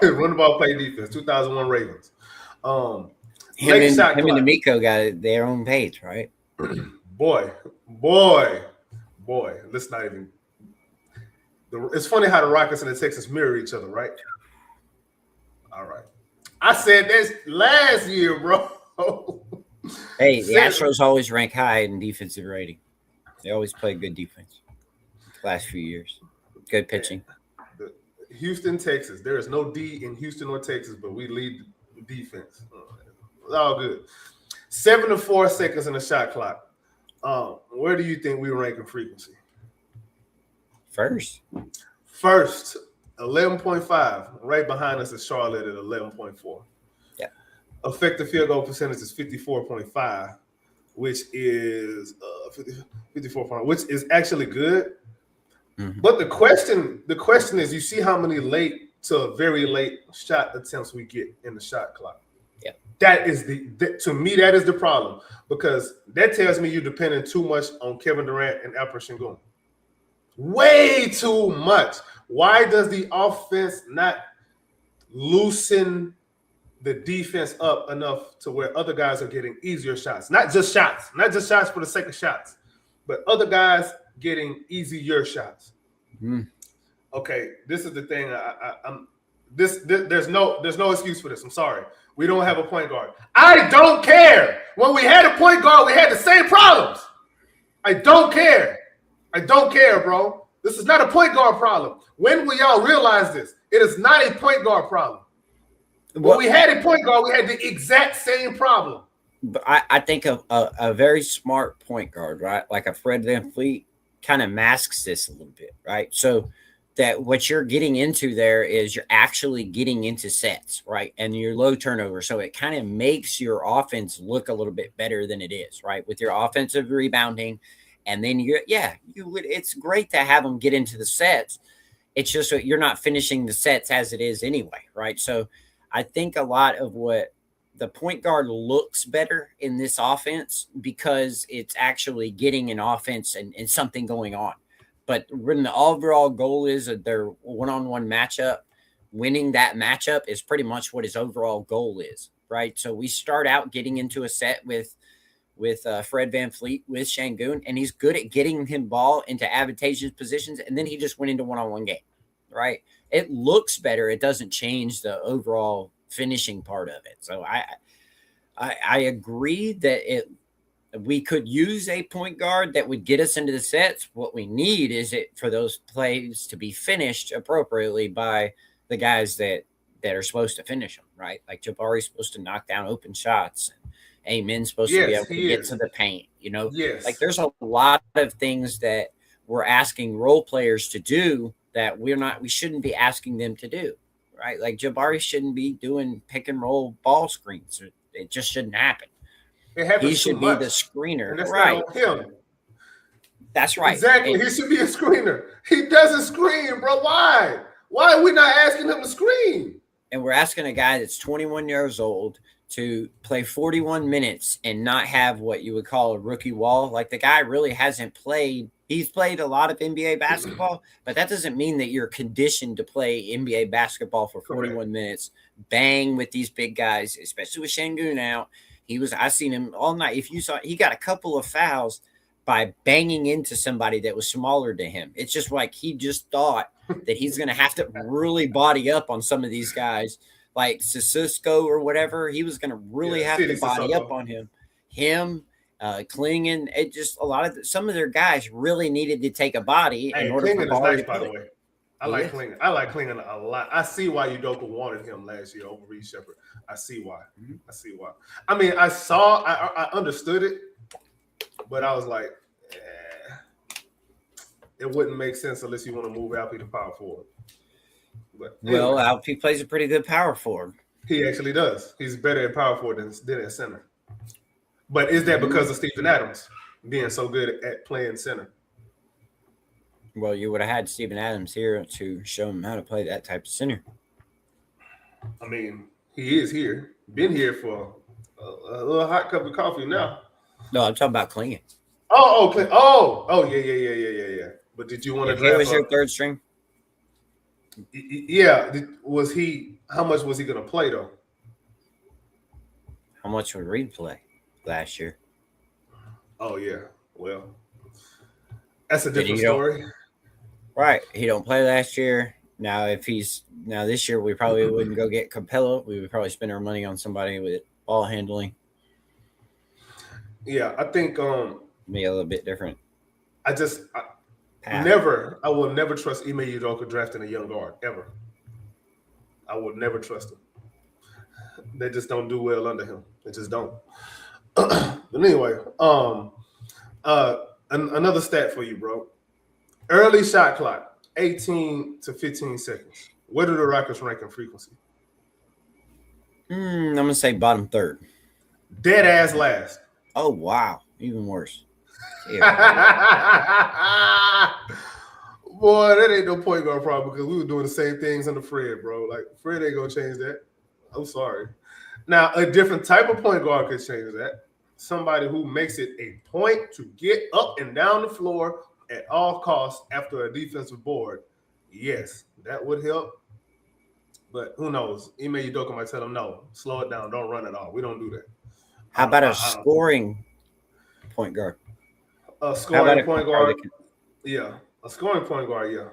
Run the ball, play defense. 2001 Ravens. Him and D'Amico got their own page, right? Boy. Let's not even It's funny how the Rockets and the Texans mirror each other, right? All right. I said this last year, bro. Hey, the Astros always rank high in defensive rating. They always play good defense the last few years. Good pitching. Houston, Texas. There is no D in Houston or Texas, but we lead defense. It's all good. 7 to 4 seconds in the shot clock. Where do you think we rank in frequency? First, 11.5. Right behind us is Charlotte at 11.4. Yeah. Effective field goal percentage is 54.5, which is 54. Which is actually good. Mm-hmm. But the question is, you see how many late to very late shot attempts we get in the shot clock. Yeah. That is to me, that is the problem, because that tells me you're depending too much on Kevin Durant and Alperen Sengun. Way too much. Why does the offense not loosen the defense up enough to where other guys are getting easier shots? Not just shots for the sake of shots, but other guys getting easier shots. Okay, this is the thing. There's no excuse for this. I'm sorry. We don't have a point guard. I don't care. When we had a point guard, we had the same problems. I don't care, bro. This is not a point guard problem. When will y'all realize this? It is not a point guard problem. When we had a point guard, we had the exact same problem. But I think a very smart point guard, right, like a Fred VanVleet, kind of masks this a little bit, right? So that what you're getting into there is you're actually getting into sets, right? And you're low turnover. So it kind of makes your offense look a little bit better than it is, right? With your offensive rebounding. And then it's great to have them get into the sets. It's just that you're not finishing the sets as it is anyway, right? So I think a lot of what the point guard looks better in this offense because it's actually getting an offense and something going on. But when the overall goal is that their one-on-one matchup, winning that matchup is pretty much what his overall goal is, right? So we start out getting into a set with Fred VanVleet, with Sengun, and he's good at getting him ball into advantageous positions, and then he just went into one-on-one game, right? It looks better. It doesn't change the overall finishing part of it. So I agree that we could use a point guard that would get us into the sets. What we need is it for those plays to be finished appropriately by the guys that are supposed to finish them, right? Like Jabari's supposed to knock down open shots. Amen's supposed to be able to get to the paint, Yes. Like there's a lot of things that we're asking role players to do that we shouldn't be asking them to do, right? Like Jabari shouldn't be doing pick and roll ball screens. It just shouldn't happen. He should be the screener, and that's right? Not on him. That's right. Exactly. He should be a screener. He doesn't screen, bro. Why? Why are we not asking him to screen? And we're asking a guy that's 21 years old to play 41 minutes and not have what you would call a rookie wall. Like the guy really hasn't played. He's played a lot of NBA basketball, but that doesn't mean that you're conditioned to play NBA basketball for 41 minutes, bang with these big guys, especially with Sengun out. I seen him all night. If you saw, he got a couple of fouls by banging into somebody that was smaller than him. It's just like he just thought that he's going to have to really body up on some of these guys. Like Sissoko or whatever, he was going to really have to body up on him. Klingon, it just some of their guys really needed to take a body in order Klingon for is nice, by the way. I like Klingon. I like Klingon a lot. I see why Udoka wanted him last year over Reed Shepherd. I see why. I mean, I understood it, but I was like, it wouldn't make sense unless you want to move Alfie to power forward. But anyway, Alfie plays a pretty good power forward. He actually does. He's better at power forward than at center. But is that because of Steven Adams being so good at playing center? Well, you would have had Steven Adams here to show him how to play that type of center. I mean, he is here. Been here for a little hot cup of coffee now. No, I'm talking about Klingon. Yeah. But did you want to draft? He was your third string. Yeah. Was he? How much was he going to play though? How much would Reed play last year? Oh yeah. Well, that's a different story. Right. He don't play last year. Now, if he's now this year, we probably wouldn't go get Capella. We would probably spend our money on somebody with ball handling. Yeah, I think Be a little bit different. I will never trust Ime Udoka drafting a young guard ever. I will never trust him. They just don't do well under him. They just don't. But anyway, another stat for you, bro. Early shot clock, 18 to 15 seconds. Where do the Rockets rank in frequency? I'm gonna say bottom third. Dead ass last. Oh wow, even worse. Boy, that ain't no point guard problem because we were doing the same things under Fred, bro. Like Fred ain't gonna change that. I'm sorry. Now, a different type of point guard could change that. Somebody who makes it a point to get up and down the floor at all costs after a defensive board. Yes, that would help. But who knows? Ime Udoka might tell him, no, slow it down. Don't run at all. We don't do that. How about a scoring point guard? A scoring point guard. Yeah, a scoring point guard, yeah.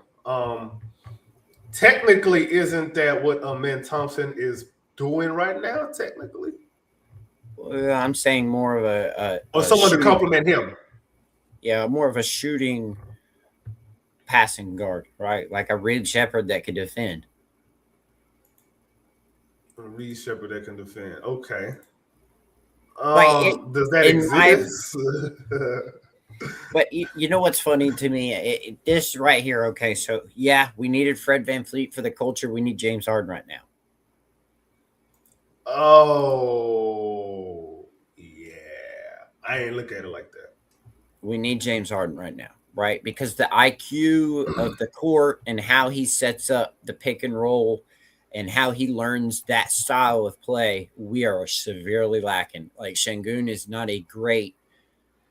Technically, isn't that what Amen Thompson is doing right now, technically? I'm saying more of a someone shooting, to compliment him. Yeah, more of a shooting passing guard, right? Like a Reed Shepherd that could defend. A Reed Shepherd that can defend. Okay. Does that exist? But you know what's funny to me? This right here, okay, so yeah, we needed Fred VanVleet for the culture. We need James Harden right now. Oh, yeah. I ain't look at it like that. We need James Harden right now, right? Because the IQ of the court and how he sets up the pick and roll and how he learns that style of play, we are severely lacking. Like Sengun is not a great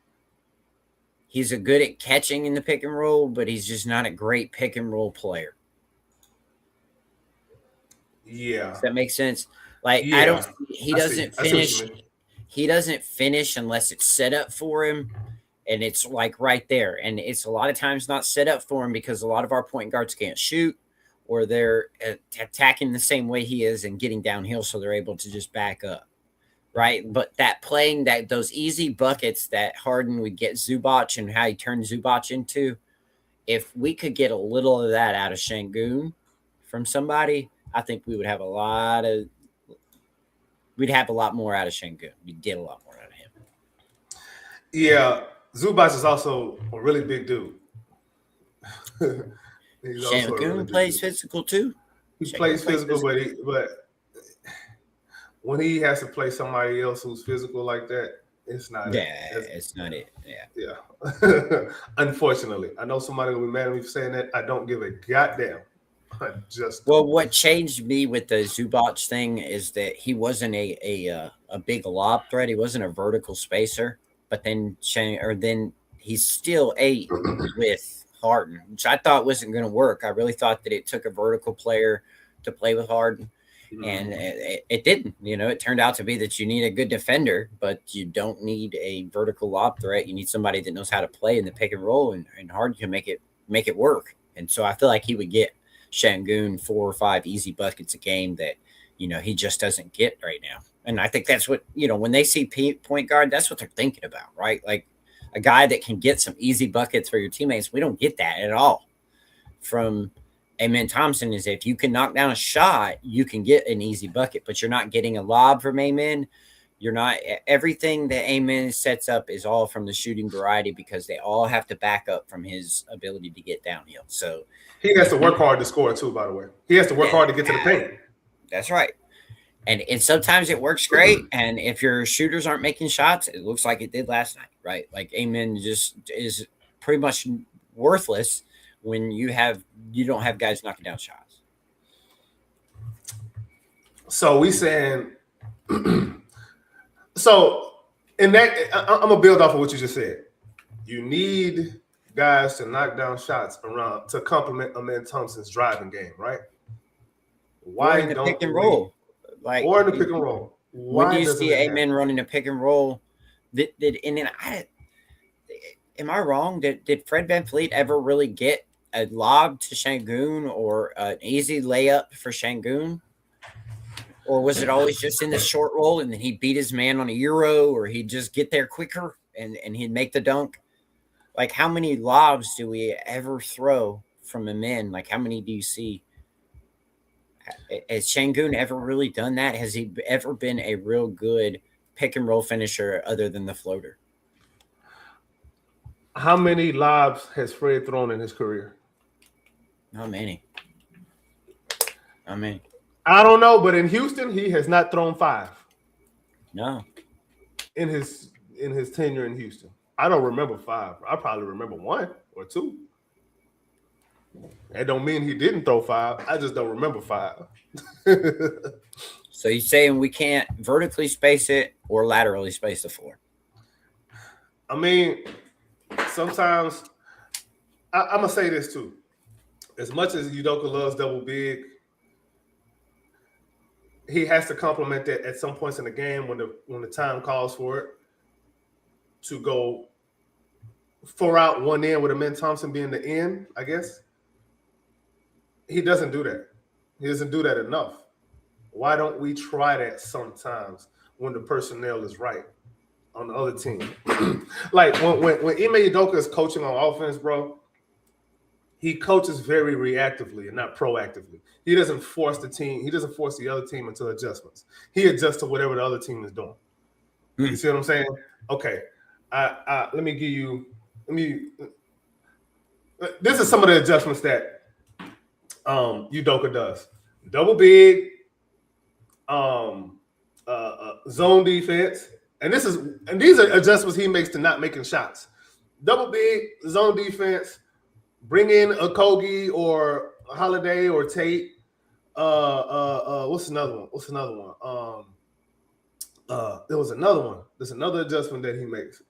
– he's a good at catching in the pick and roll, but he's just not a great pick and roll player. Yeah. Does that make sense? Like, yeah. He doesn't finish unless it's set up for him. And it's like right there. And it's a lot of times not set up for him because a lot of our point guards can't shoot or they're attacking the same way he is and getting downhill. So they're able to just back up. Right. But that playing those easy buckets that Harden would get Zubac and how he turned Zubac into, if we could get a little of that out of Sengun from somebody, I think we would have a lot more out of Sengun. We'd get a lot more out of him. Yeah. Zubac is also a really big dude. Sengun plays physical too. He plays physical, but when he has to play somebody else who's physical like that, it's not. It's not it. Yeah. Unfortunately, I know somebody will be mad at me for saying that. I don't give a goddamn. What changed me with the Zubac thing is that he wasn't a big lob threat. He wasn't a vertical spacer. But then he's still 8 with Harden, which I thought wasn't going to work. I really thought that it took a vertical player to play with Harden, and it didn't. You know, it turned out to be that you need a good defender, but you don't need a vertical lob threat. You need somebody that knows how to play in the pick and roll, and Harden can make it work. And so I feel like he would get Sengun 4 or 5 easy buckets a game that, you know, he just doesn't get right now. And I think that's what, you know, when they see point guard, that's what they're thinking about, right? Like a guy that can get some easy buckets for your teammates. We don't get that at all from Amen Thompson. Is if you can knock down a shot, you can get an easy bucket, but you're not getting a lob from Amen. You're not – everything that Amen sets up is all from the shooting variety because they all have to back up from his ability to get downhill. So he has to work hard to score too, by the way. He has to work hard to get to the paint. That's right. And sometimes it works great. And if your shooters aren't making shots, it looks like it did last night, right? Like Amen just is pretty much worthless when you don't have guys knocking down shots. So we saying so in that I'm gonna build off of what you just said. You need guys to knock down shots around to complement Amen Thompson's driving game, right? Why don't pick and roll? Like, or in the pick and roll. When do you see Amen running a pick and roll? Am I wrong? Did Fred VanVleet ever really get a lob to Şengün or an easy layup for Şengün? Or was it always just in the short roll and then he'd beat his man on a Euro, or he'd just get there quicker and he'd make the dunk? Like, how many lobs do we ever throw from a men? Like, how many do you see? Has Şengün ever really done that? Has he ever been a real good pick and roll finisher other than the floater? How many lobs has Fred thrown in his career? Not many. I mean, I don't know, but in Houston, he has not thrown 5. no. In his tenure in Houston. I don't remember 5. I probably remember 1 or 2. That don't mean he didn't throw 5. I just don't remember 5. So you're saying we can't vertically space it or laterally space the floor? I mean, sometimes I'm gonna say this too. As much as Udoka loves double big, he has to complement that at some points in the game when the time calls for it, to go 4 out, 1 in with Amen Thompson being the end, I guess. He doesn't do that. He doesn't do that enough. Why don't we try that sometimes when the personnel is right on the other team? Like when Ime Udoka is coaching on offense, bro, he coaches very reactively and not proactively. He doesn't force the team. He doesn't force the other team into adjustments. He adjusts to whatever the other team is doing. You see what I'm saying? Okay. Let me give you. This is some of the adjustments that Udoka does. Double big, zone defense, and these are adjustments he makes to not making shots. Double big, zone defense. Bring in a Kogi or a Holiday or Tate. What's another one? There was another one. There's another adjustment that he makes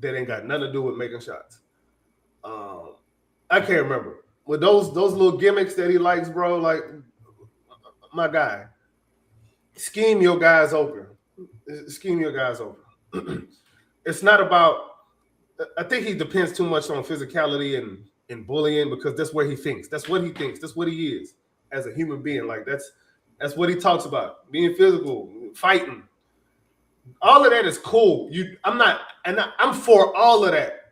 that ain't got nothing to do with making shots. I can't remember. With those little gimmicks that he likes, bro, like, my guy, scheme your guys open. Scheme your guys open. It's not about, I think he depends too much on physicality and bullying, because that's where he thinks. That's what he thinks. That's what he is as a human being. Like, that's what he talks about. Being physical, fighting. All of that is cool. I'm for all of that.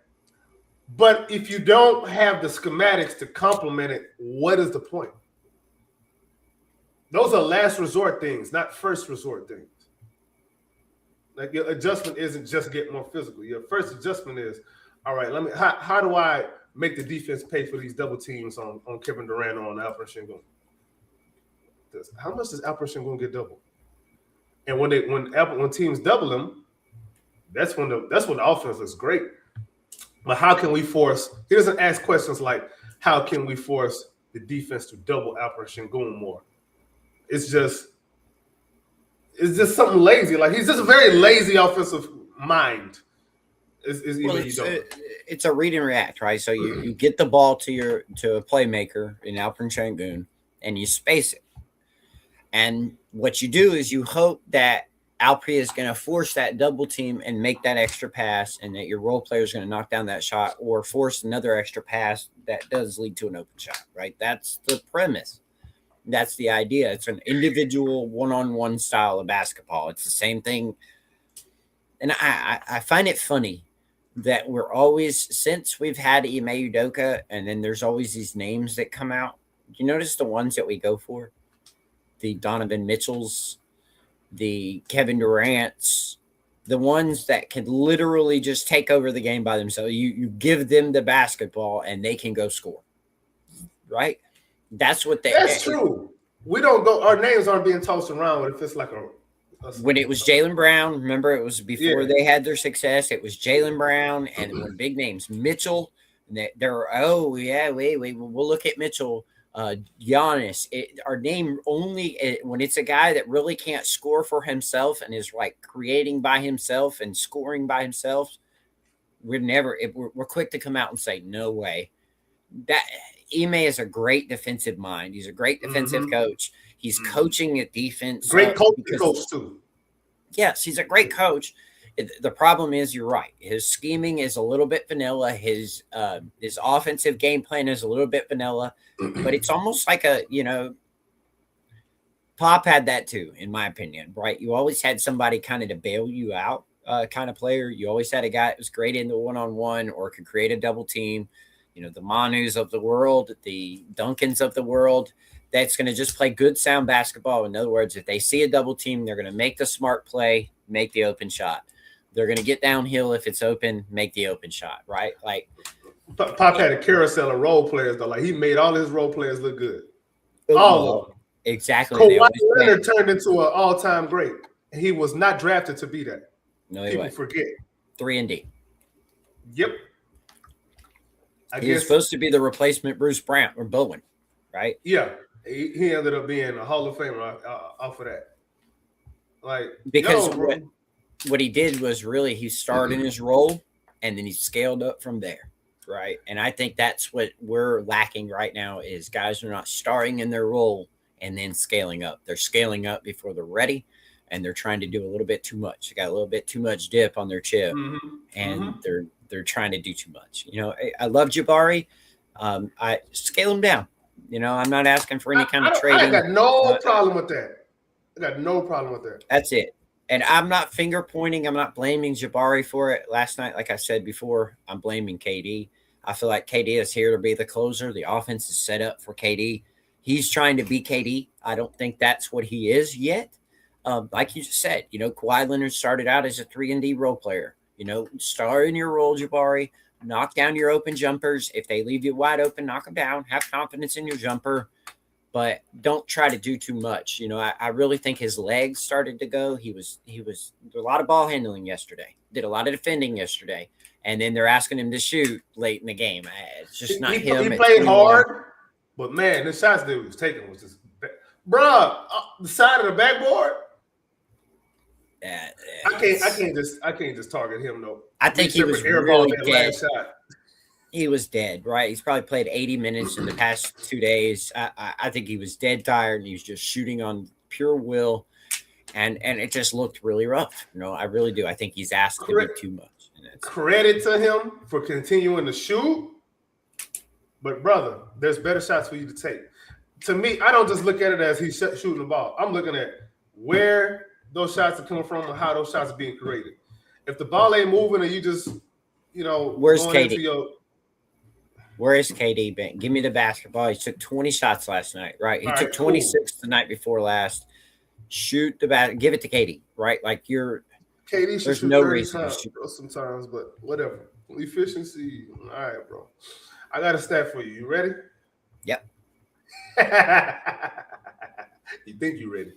But if you don't have the schematics to complement it, what is the point? Those are last resort things, not first resort things. Like, your adjustment isn't just get more physical. Your first adjustment is, all right, how do I make the defense pay for these double teams on Kevin Durant or on Alperen Şengün? How much does Alperen Şengün get doubled? And when teams double him, that's when the offense is great. But how can we force? He doesn't ask questions like, how can we force the defense to double Alperen Şengün more? It's just something lazy. Like, he's just a very lazy offensive mind. It's a read and react, right? So you get the ball to a playmaker in Alperen Şengün and you space it. And what you do is you hope that Alpre is going to force that double team and make that extra pass, and that your role player is going to knock down that shot or force another extra pass that does lead to an open shot, right? That's the premise. That's the idea. It's an individual one-on-one style of basketball. It's the same thing. And I find it funny that we're always, since we've had Ime Udoka, and then there's always these names that come out. Do you notice the ones that we go for? The Donovan Mitchells, the Kevin Durant's, the ones that can literally just take over the game by themselves. You give them the basketball and they can go score, right? That's true. We don't go. Our names aren't being tossed around if it's like when it was Jaylen Brown. Remember, it was before they had their success. It was Jaylen Brown and were big names. Mitchell. We'll look at Mitchell. Giannis, our name only when it's a guy that really can't score for himself and is like creating by himself and scoring by himself. We're quick to come out and say no way. That Ime is a great defensive mind. He's a great defensive coach. He's coaching a defense. Great coach too. Yes, he's a great coach. The problem is, you're right. His scheming is a little bit vanilla. His offensive game plan is a little bit vanilla, but it's almost like Pop had that too, in my opinion, right? You always had somebody kind of to bail you out, kind of player. You always had a guy that was great in the one-on-one or could create a double team. The Manus of the world, the Duncans of the world, that's going to just play good, sound basketball. In other words, if they see a double team, they're going to make the smart play, make the open shot. They're going to get downhill if it's open, make the open shot, right? Like Pop had a carousel of role players, though. Like, he made all his role players look good. All of them. Exactly. Kawhi Leonard turned into an all-time great. He was not drafted to be that. No, people forget. 3-and-D. Yep. He was supposed to be the replacement Bruce Brown or Bowen, right? Yeah. He ended up being a Hall of Famer off of that. Like, because what he did was really he started in his role and then he scaled up from there, right? And I think that's what we're lacking right now is guys are not starting in their role and then scaling up. They're scaling up before they're ready, and they're trying to do a little bit too much. They got a little bit too much dip on their chip, and they're trying to do too much. I love Jabari. I scale him down. I'm not asking for any kind of trading. I got no problem with that. I got no problem with that. That's it. And I'm not finger pointing. I'm not blaming Jabari for it. Last night, like I said before, I'm blaming KD. I feel like KD is here to be the closer. The offense is set up for KD. He's trying to be KD. I don't think that's what he is yet. Like you just said, Kawhi Leonard started out as a 3-and-D role player. Start in your role, Jabari. Knock down your open jumpers. If they leave you wide open, knock them down. Have confidence in your jumper, but don't try to do too much. I really think his legs started to go. He was a lot of ball handling yesterday. Did a lot of defending yesterday, and then they're asking him to shoot late in the game. It's just not him. He played hard. But man, the shots that he was taking was just, the side of the backboard. I can't just target him though. I think he was really dead. He was dead, right? He's probably played 80 minutes in the past 2 days. I think he was dead tired, and he was just shooting on pure will, and it just looked really rough. I really do. I think he's asked to be too much. Credit to him for continuing to shoot. But, brother, there's better shots for you to take. To me, I don't just look at it as he's shooting the ball. I'm looking at where those shots are coming from and how those shots are being created. If the ball ain't moving and you just, where's KD? Where is KD been? Give me the basketball. He took 20 shots last night, right? He took 26 the night before last. Shoot the bat. Give it to KD, right? Like KD should shoot no 30 times sometimes, but whatever. Efficiency. All right, bro. I got a stat for you. You ready? Yep. You think you're ready?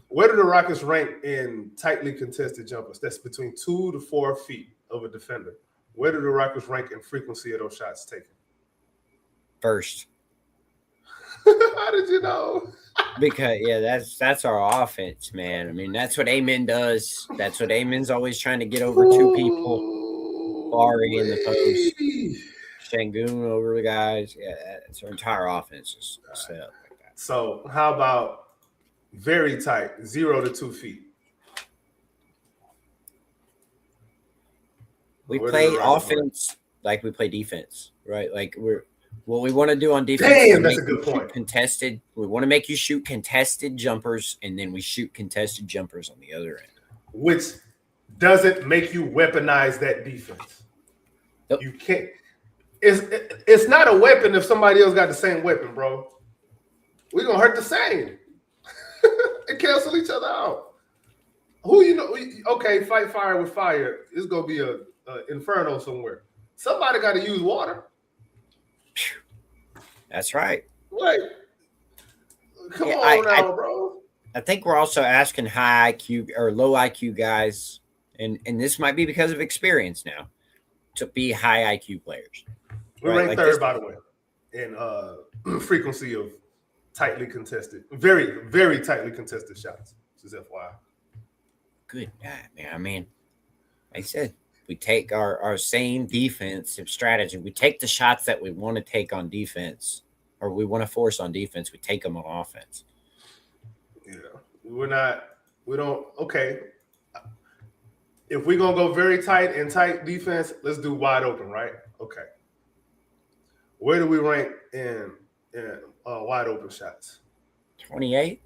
Where do the Rockets rank in tightly contested jumpers? That's between 2 to 4 feet of a defender. Where do the Rockets rank in frequency of those shots taken? First. How did you know? Because that's our offense, man. I mean, that's what Amen does. That's what Amen's always trying to get over two people. Bari in the post. Şengün over the guys. Yeah, it's our entire offense is set up like that. So how about very tight, 0 to 2 feet? We play offense like we play defense, right? Like what we want to do on defense. Damn, that's a good point. Contested. We want to make you shoot contested jumpers, and then we shoot contested jumpers on the other end. Which doesn't make you weaponize that defense. Nope. You can't. It's not a weapon if somebody else got the same weapon, bro. We're gonna hurt the same. And cancel each other out. Okay, fight fire with fire. It's gonna be a inferno somewhere. Somebody got to use water. That's right. Like, come on now, bro. I think we're also asking high IQ or low IQ guys, and this might be because of experience now, to be high IQ players. We're ranked third, by the way, in frequency of tightly contested, very, very tightly contested shots. Just FYI. Good God, man. I mean, like I said, we take our same defensive strategy. We take the shots that we want to take on defense, or we want to force on defense. We take them on offense. Yeah, we don't. Okay. If we're gonna go very tight defense, let's do wide open, right? Okay. Where do we rank in wide open shots? 28th.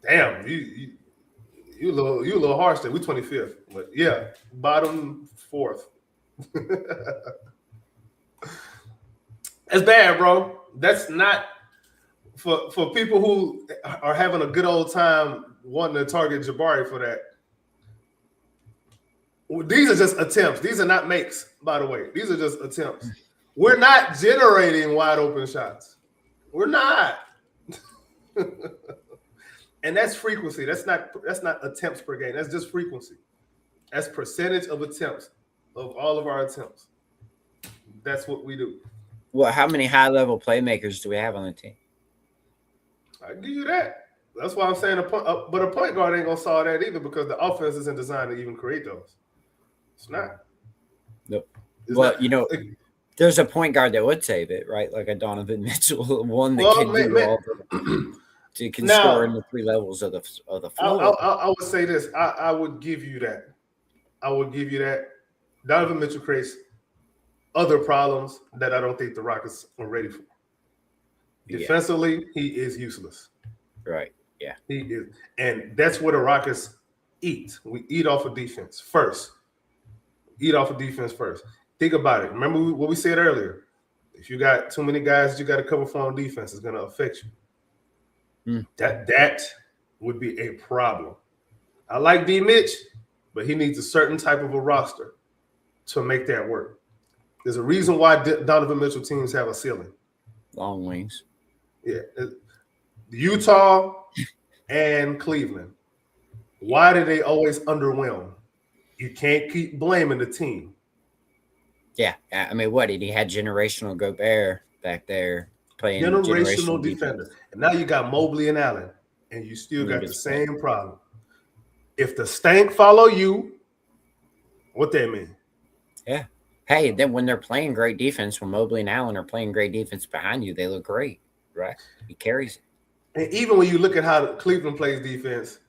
Damn, you a little harsh there. We 25th, but yeah, bottom 4th. That's bad, bro. That's not for people who are having a good old time wanting to target Jabari for that. These are just attempts. These are not makes, by the way. These are just attempts. We're not generating wide open shots. We're not. And that's frequency. That's not attempts per game. That's just frequency. That's percentage of attempts of all of our attempts. That's what we do. Well, how many high-level playmakers do we have on the team? I give you that. That's why I'm saying but a point guard ain't gonna solve that either because the offense isn't designed to even create those. It's not. Nope. There's a point guard that would save it, right? Like a Donovan Mitchell, one that can do all can score in the 3 levels of the floor. I would say this. I would give you that. Donovan Mitchell creates other problems that I don't think the Rockets are ready for. Defensively, he is useless. Right. Yeah. He is. And that's where the Rockets eat. We eat off of defense first. Think about it. Remember what we said earlier. If you got too many guys that you got to cover for on defense, it's going to affect you. That would be a problem. I like D. Mitch, but he needs a certain type of a roster to make that work. There's a reason why Donovan Mitchell teams have a ceiling. Long wings. Yeah. Utah and Cleveland. Why do they always underwhelm? You can't keep blaming the team. Yeah. I mean, what? He had generational Gobert back there playing generational defender. And now you got Mobley and Allen, and you still got the same problem. If the stank follow you, what that mean? Yeah. Hey, then when they're playing great defense, when Mobley and Allen are playing great defense behind you, they look great, right? He carries it. And even when you look at how Cleveland plays defense,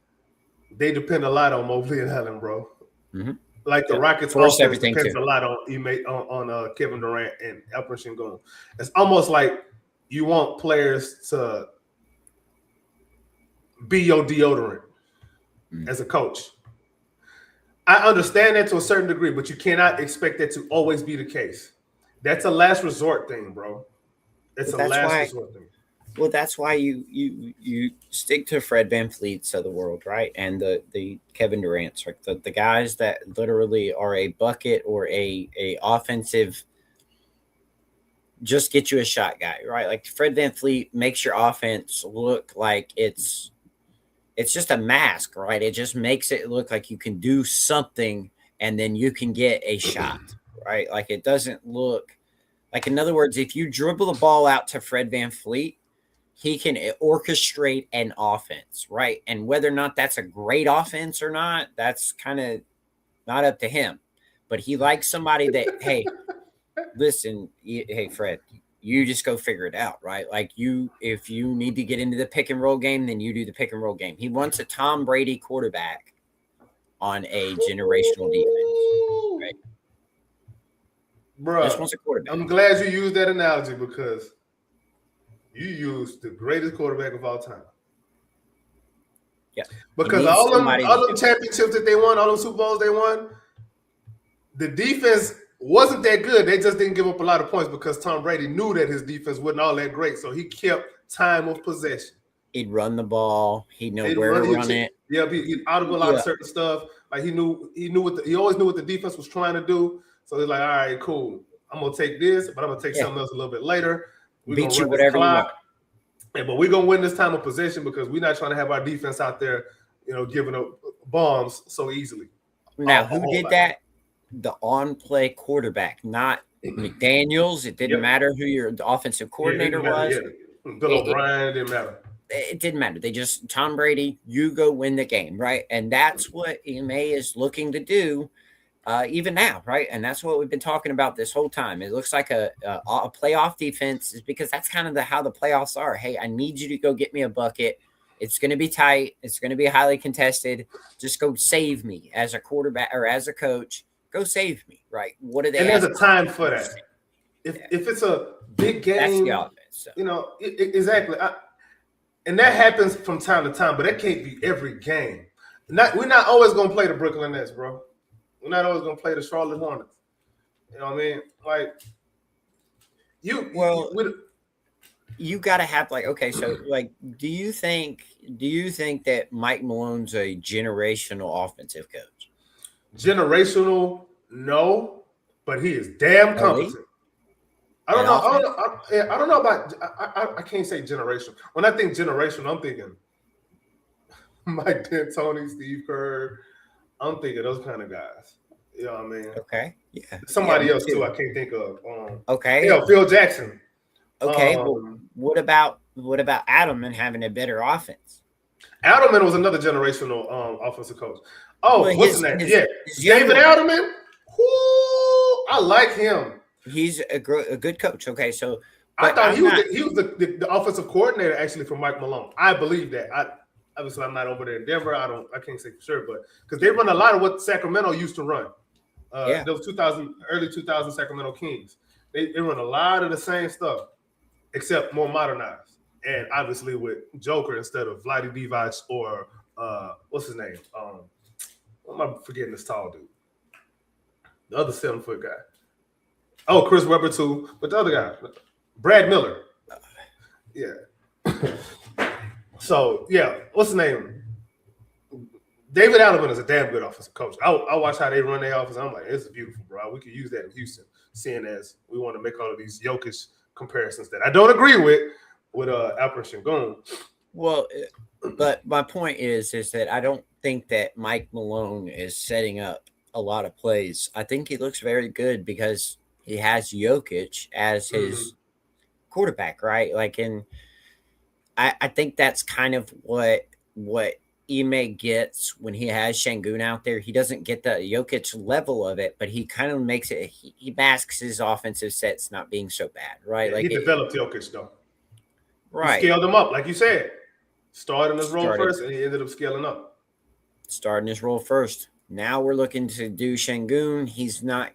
they depend a lot on Mobley and Allen, bro. Mm-hmm. Like the Rockets offense depends a lot on Kevin Durant and Alperen Sengun. It's almost like you want players to be your deodorant as a coach. I understand that to a certain degree, but you cannot expect that to always be the case. That's a last resort thing, bro. It's a last resort thing. Well, that's why you stick to Fred VanVleets of the world, right? And the Kevin Durant's, like the guys that literally are a bucket or a offensive, just get you a shot guy, right? Like Fred VanVleet makes your offense look like it's just a mask, right? It just makes it look like you can do something and then you can get a shot, right? Like it doesn't look like, in other words, if you dribble the ball out to Fred VanVleet, he can orchestrate an offense, right? And whether or not that's a great offense or not, that's kind of not up to him. But he likes somebody that, hey, listen, hey, Fred, you just go figure it out, right? Like if you need to get into the pick and roll game, then you do the pick and roll game. He wants a Tom Brady quarterback on a generational defense, right? Bro, just wants a quarterback. I'm glad you used that analogy because you used the greatest quarterback of all time. Yeah. Because all them championships that they won, all them Super Bowls they won, the defense wasn't that good. They just didn't give up a lot of points because Tom Brady knew that his defense wasn't all that great. So he kept time of possession. He'd run the ball. He'd know where to run it. Yeah, he'd audible out of certain stuff. Like he always knew what the defense was trying to do. So he's like, all right, cool. I'm gonna take this, but I'm gonna take something else a little bit later. Beat you whatever you want. Yeah, but we're gonna win this time of possession because we're not trying to have our defense out there, giving up bombs so easily. Now, who did that? The on-play quarterback, not McDaniels. It didn't matter who your offensive coordinator was. Bill O'Brien, didn't matter. It didn't matter. They just, Tom Brady, you go win the game, right? And that's what EMA is looking to do even now, right? And that's what we've been talking about this whole time. It looks like a playoff defense is because that's kind of how the playoffs are. Hey, I need you to go get me a bucket. It's going to be tight. It's going to be highly contested. Just go save me as a quarterback or as a coach. Go save me, right? What are they? And there's a time for that. If it's a big game, that's the offense. So. Exactly. And that happens from time to time, but that can't be every game. We're not always going to play the Brooklyn Nets, bro. We're not always going to play the Charlotte Hornets. You know what I mean? Like, you got to have so do you think that Mike Malone's a generational offensive coach? Generational, no, but he is damn competent. I don't know about. I can't say generational. When I think generational, I'm thinking Mike D'Antoni, Steve Kerr. I'm thinking those kind of guys. You know what I mean? Okay. Yeah. Somebody else too. I can't think of. Okay. Phil Jackson. Okay. Well, what about Adelman having a better offense? Adelman was another generational offensive coach. Oh, well, what's his name? David Adelman. Whoo, I like him. He's a good coach. Okay, so I thought he was the offensive coordinator actually for Mike Malone. I believe that. Obviously I'm not over there in Denver. I can't say for sure, but because they run a lot of what Sacramento used to run. Those early 2000 Sacramento Kings. They run a lot of the same stuff, except more modernized. And obviously with Joker instead of Vlade Divac or what's his name? What am I forgetting this tall dude? The other 7-foot guy. Oh, Chris Webber too, but the other guy, Brad Miller. Yeah. So yeah, what's his name? David Adelman is a damn good offensive coach. I watch how they run their offense. I'm like, this is beautiful, bro. We could use that in Houston, seeing as we want to make all of these Jokic comparisons that I don't agree with Alperen Sengun. Well, but my point is that I don't think that Mike Malone is setting up a lot of plays. I think he looks very good because he has Jokic as his quarterback, right? And I think that's kind of what Ime gets when he has Sengun out there. He doesn't get the Jokic level of it, but he kind of makes it. He masks his offensive sets not being so bad, right? Yeah, he developed Jokic though, right? He scaled him up, like you said. Starting his role first, and he ended up scaling up. Starting his role first. Now we're looking to do Sengun. He's not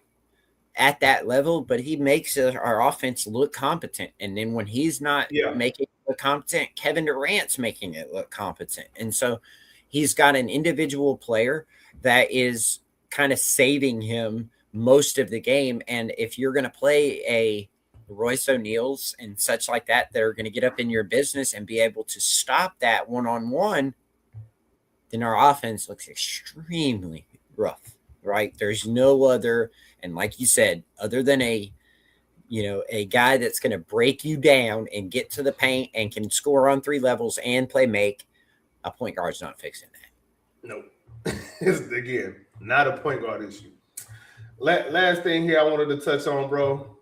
at that level, but he makes our offense look competent. And then when he's not making it look competent, Kevin Durant's making it look competent. And so he's got an individual player that is kind of saving him most of the game. And if you're going to play a Royce O'Neal's and such like that are going to get up in your business and be able to stop that one-on-one, then our offense looks extremely rough, right? There's no other, and like you said, other than a guy that's going to break you down and get to the paint and can score on 3 levels and play make, a point guard's not fixing that. No. It's, again, not a point guard issue. Last thing here I wanted to touch on, bro.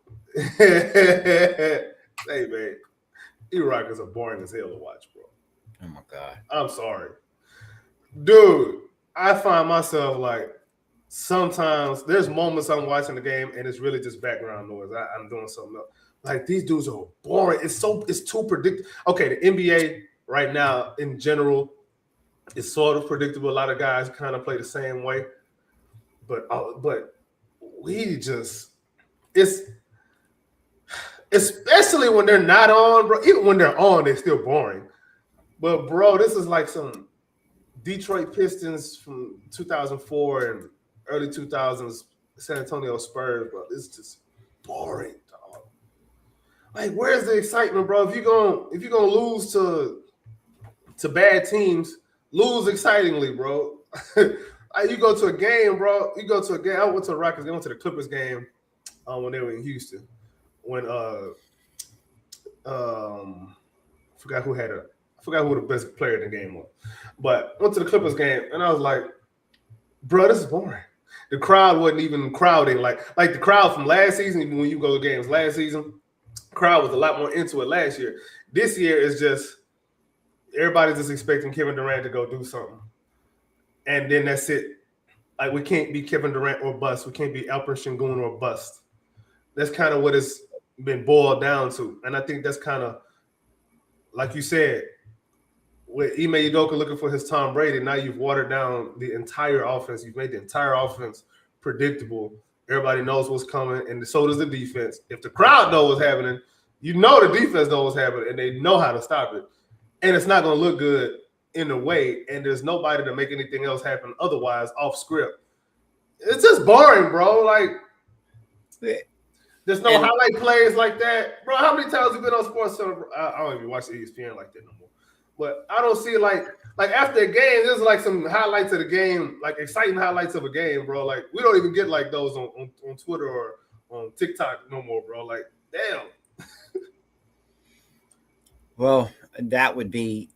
Hey, man. E-Rockets are boring as hell to watch, bro. Oh, my God. I'm sorry. Dude, I find myself like sometimes there's moments I'm watching the game and it's really just background noise. I'm doing something else. Like these dudes are boring. It's too predictable. Okay, the NBA right now in general is sort of predictable. A lot of guys kind of play the same way, but we just it's especially when they're not on, bro. Even when they're on, they're still boring. But bro, this is like some Detroit Pistons from 2004 and early 2000s San Antonio Spurs, bro. It's just boring, dog. Like, where's the excitement, bro? If you're gonna lose to bad teams, lose excitingly, bro. You go to a game, bro. You go to a game. I went to the Rockets. I went to the Clippers game when they were in Houston. When I forgot who the best player in the game was. But went to the Clippers game, and I was like, bro, this is boring. The crowd wasn't even crowding. Like the crowd from last season, even when you go to games last season, crowd was a lot more into it last year. This year is just everybody's just expecting Kevin Durant to go do something. And then that's it. Like, we can't be Kevin Durant or bust. We can't be Alperen Sengun or bust. That's kind of what it's been boiled down to. And I think that's kind of, like you said, with Ime Udoka looking for his Tom Brady, now you've watered down the entire offense. You've made the entire offense predictable. Everybody knows what's coming, and so does the defense. If the crowd knows what's happening, you know the defense knows what's happening, and they know how to stop it. And it's not going to look good in a way, and there's nobody to make anything else happen otherwise off script. It's just boring, bro. Like, there's no highlight plays like that. Bro, how many times have you been on Sports Center? I don't even watch ESPN like that no more. But I don't see like after a game, there's like some highlights of the game, like exciting highlights of a game, bro. Like we don't even get like those on Twitter or on TikTok no more, bro. Like, damn. Well, that would be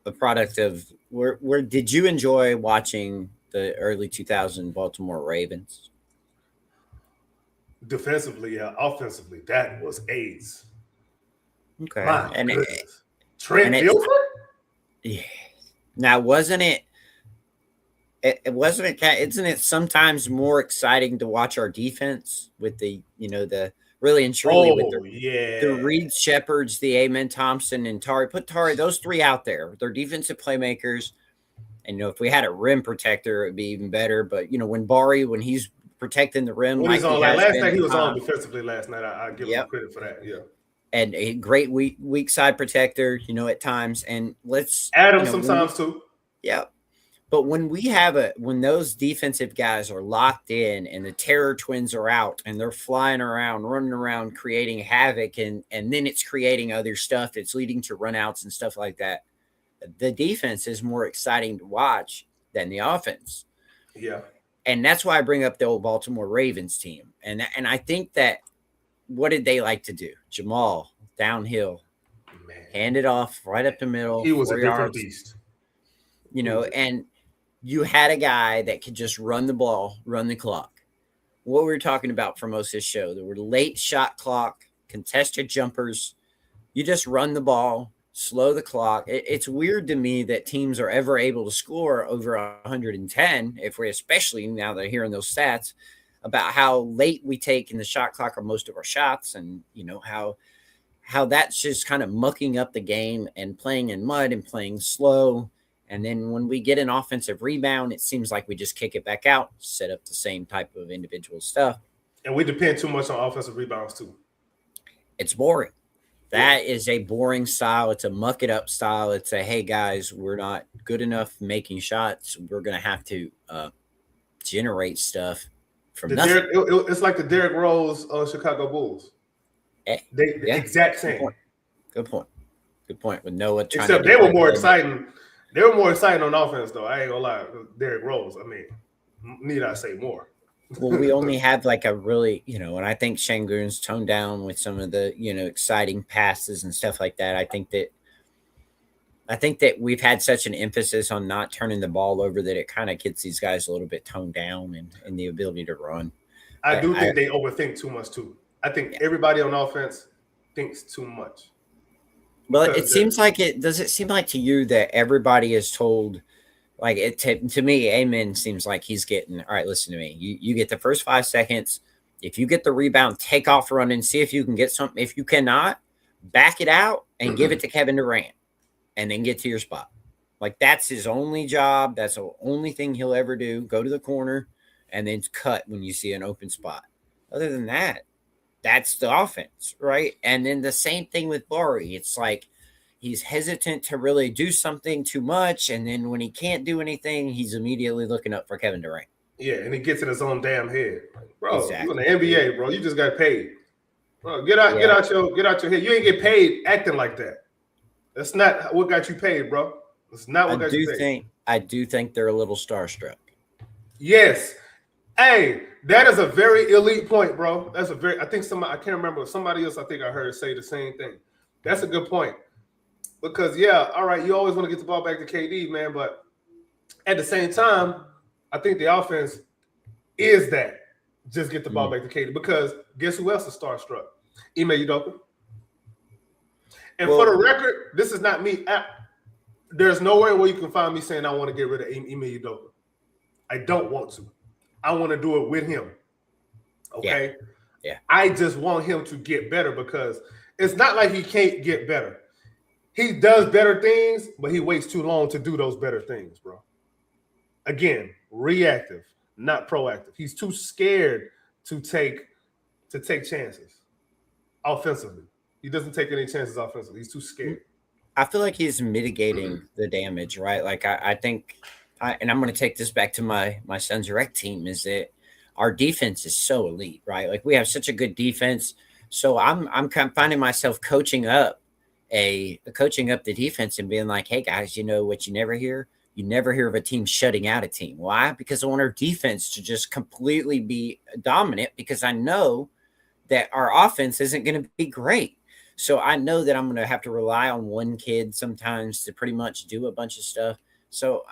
a product of where did you enjoy watching the early 2000 Baltimore Ravens? Defensively, yeah. Offensively, that was AIDS. Okay. My and goodness. Trent Dilfer? Yeah. Now, wasn't it? Isn't it sometimes more exciting to watch our defense with the really and truly with the Reed Shepherds, the Amen Thompson, and Tari? Put those three out there. They're defensive playmakers. And if we had a rim protector, it'd be even better. But when he's protecting the rim, when he's on last night, he was on defensively last night. I give him credit for that. Yeah. And a great weak side protector, at times. And let's Adam sometimes too. Yeah. But when those defensive guys are locked in and the Terror Twins are out and they're flying around, running around, creating havoc, and then it's creating other stuff. It's leading to runouts and stuff like that. The defense is more exciting to watch than the offense. Yeah. And that's why I bring up the old Baltimore Ravens team. And I think that what did they like to do? Jamal, downhill, hand it off right up the middle. He was a different beast. And you had a guy that could just run the ball, run the clock. What we were talking about for most of this show, there were late shot clock, contested jumpers. You just run the ball, slow the clock. It's weird to me that teams are ever able to score over 110, especially now they're hearing those stats about how late we take in the shot clock on most of our shots, and how that's just kind of mucking up the game and playing in mud and playing slow. And then when we get an offensive rebound, it seems like we just kick it back out, set up the same type of individual stuff. And we depend too much on offensive rebounds too. It's boring. That is a boring style. It's a muck it up style. It's a, hey guys, we're not good enough making shots. We're going to have to generate stuff from nothing. It's like the Derrick Rose Chicago Bulls. Exact same. Good point. With Noah trying Except they were more exciting. They were more exciting on offense, though. I ain't gonna lie. Derrick Rose. I mean, need I say more? Well, we only have like a really, and I think Şengün's toned down with some of the, exciting passes and stuff like that. I think that we've had such an emphasis on not turning the ball over that it kind of gets these guys a little bit toned down and the ability to run. I do think they overthink too much too. I think everybody on offense thinks too much. Well, does it seem like to you that everybody is told, like to me, Amen seems like he's getting, all right, listen to me. You get the first 5 seconds. If you get the rebound, take off running, see if you can get something. If you cannot, back it out and give it to Kevin Durant and then get to your spot. Like that's his only job. That's the only thing he'll ever do. Go to the corner and then cut when you see an open spot. Other than that, that's the offense, right? And then the same thing with Bari. It's like he's hesitant to really do something too much, and then when he can't do anything, he's immediately looking up for Kevin Durant. Yeah, and he gets in his own damn head. Bro, exactly. You in the NBA, bro. You just got paid. Bro, get out your head. You ain't get paid acting like that. That's not what got you paid, bro. That's not what got you paid. I do think they're a little starstruck. Yes. Hey, that is a very elite point, bro. I can't remember, somebody else I think I heard say the same thing. That's a good point. Because, all right, you always want to get the ball back to KD, man, but at the same time, I think the offense is that. Just get the ball back to KD. Because guess who else is starstruck? Ime Udoka. And for the record, this is not me. There's nowhere where you can find me saying I want to get rid of Ime Udoka. I don't want to. I want to do it with him. Okay? Yeah. I just want him to get better because it's not like he can't get better. he does better things, but he waits too long to do those better things, bro. Again, reactive, not proactive. He's too scared to take chances offensively. He doesn't take any chances offensively. He's too scared. I feel like he's mitigating the damage, right? Like I think, and I'm going to take this back to my Suns rec team, is that our defense is so elite, right? Like we have such a good defense. So I'm kind of finding myself coaching up the defense and being like, hey guys, you know what you never hear? You never hear of a team shutting out a team. Why? Because I want our defense to just completely be dominant, because I know that our offense isn't going to be great. So I know that I'm going to have to rely on one kid sometimes to pretty much do a bunch of stuff. So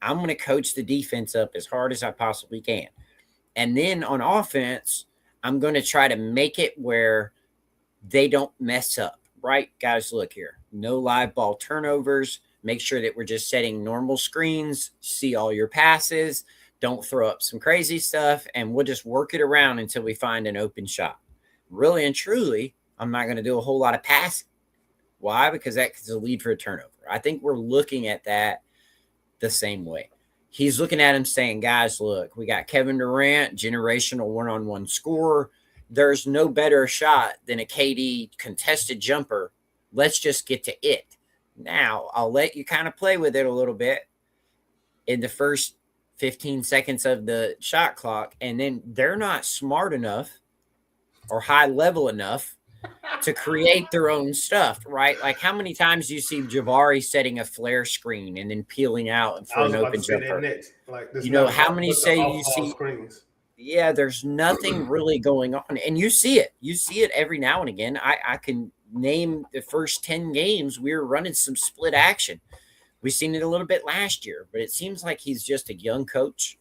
I'm going to coach the defense up as hard as I possibly can. And then on offense, I'm going to try to make it where they don't mess up, right? Guys, look here. No live ball turnovers. Make sure that we're just setting normal screens, see all your passes, don't throw up some crazy stuff, and we'll just work it around until we find an open shot. Really and truly, I'm not going to do a whole lot of passing. Why? Because that's a lead for a turnover. I think we're looking at that the same way. He's looking at him saying, guys, look, we got Kevin Durant, generational one-on-one scorer. There's no better shot than a KD contested jumper. Let's just get to it. Now, I'll let you kind of play with it a little bit in the first 15 seconds of the shot clock, and then they're not smart enough or high level enough to create their own stuff, right? Like how many times do you see Jabari setting a flare screen and then peeling out for an open jumper? Like, you know, how many say you see screens? Yeah, there's nothing really going on. And you see it. You see it every now and again. I can name the first 10 games we were running some split action. We've seen it a little bit last year, but it seems like he's just a young coach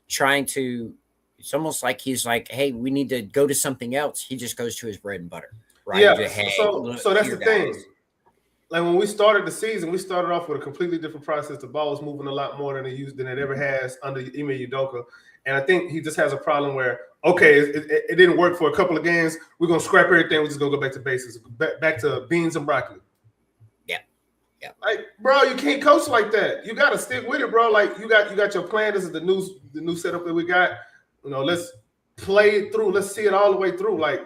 trying to – it's almost like he's like, hey, we need to go to something else. He just goes to his bread and butter. Right? Yeah, so that's the thing. Like when we started the season, we started off with a completely different process. The ball was moving a lot more than it ever has under Ime Udoka. And I think he just has a problem where, okay, it didn't work for a couple of games. We're going to scrap everything. We're just going to go back to basics, back to beans and broccoli. Yeah. Like, bro, you can't coach like that. You got to stick with it, bro. Like, you got your plan. This is the new setup that we got. You know, let's play it through. Let's see it all the way through. Like,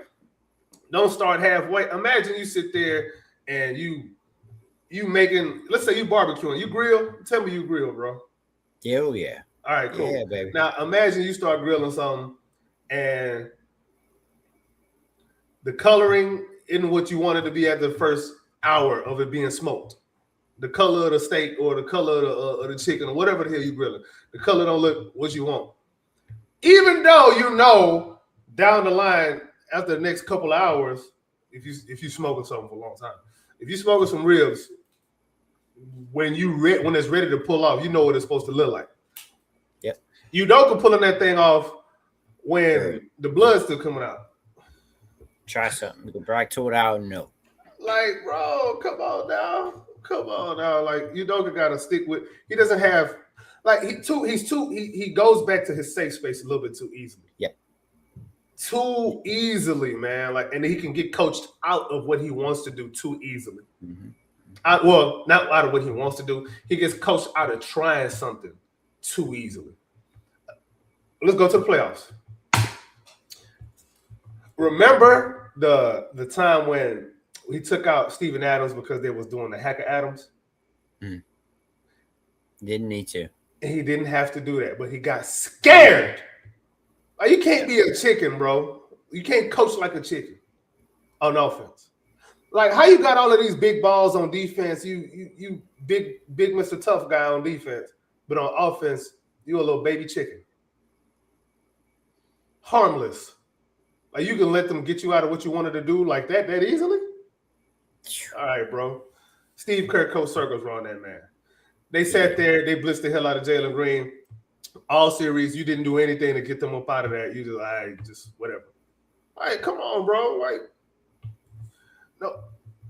don't start halfway. Imagine you sit there and you making, let's say you barbecuing. You grill? Tell me you grill, bro. Oh, yeah. All right, cool. Yeah, baby. Now, imagine you start grilling something and the coloring isn't what you wanted to be at the first hour of it being smoked. The color of the steak or the color of the chicken or whatever the hell you're grilling. The color don't look what you want. Even though you know down the line after the next couple of hours, if you smoking something for a long time, if you smoking some ribs, when it's ready to pull off, you know what it's supposed to look like. Yep. Udoka pulling that thing off when the blood's still coming out. Try something. Go back to it out. No. Like, bro, come on now. Like, Udoka got to stick with. He doesn't have, like, he goes back to his safe space a little bit too easily. Yep. Too easily, man. Like, and he can get coached out of what he wants to do too easily. Mm-hmm. Not out of what he wants to do. He gets coached out of trying something too easily. Let's go to the playoffs. Remember the time when he took out Steven Adams because they was doing the Hacker Adams? Didn't need to. And he didn't have to do that, but he got scared. Like, you can't be a chicken, bro. You can't coach like a chicken on offense. Like, how you got all of these big balls on defense? You big Mr. Tough guy on defense, but on offense, you a little baby chicken. Harmless. Like, you can let them get you out of what you wanted to do like that easily? All right, bro. Steve Kerr, Coach Circles were on that, man. They sat there, they blitzed the hell out of Jalen Green. All series, you didn't do anything to get them up out of that. You just whatever. All right, come on, bro. Like, no.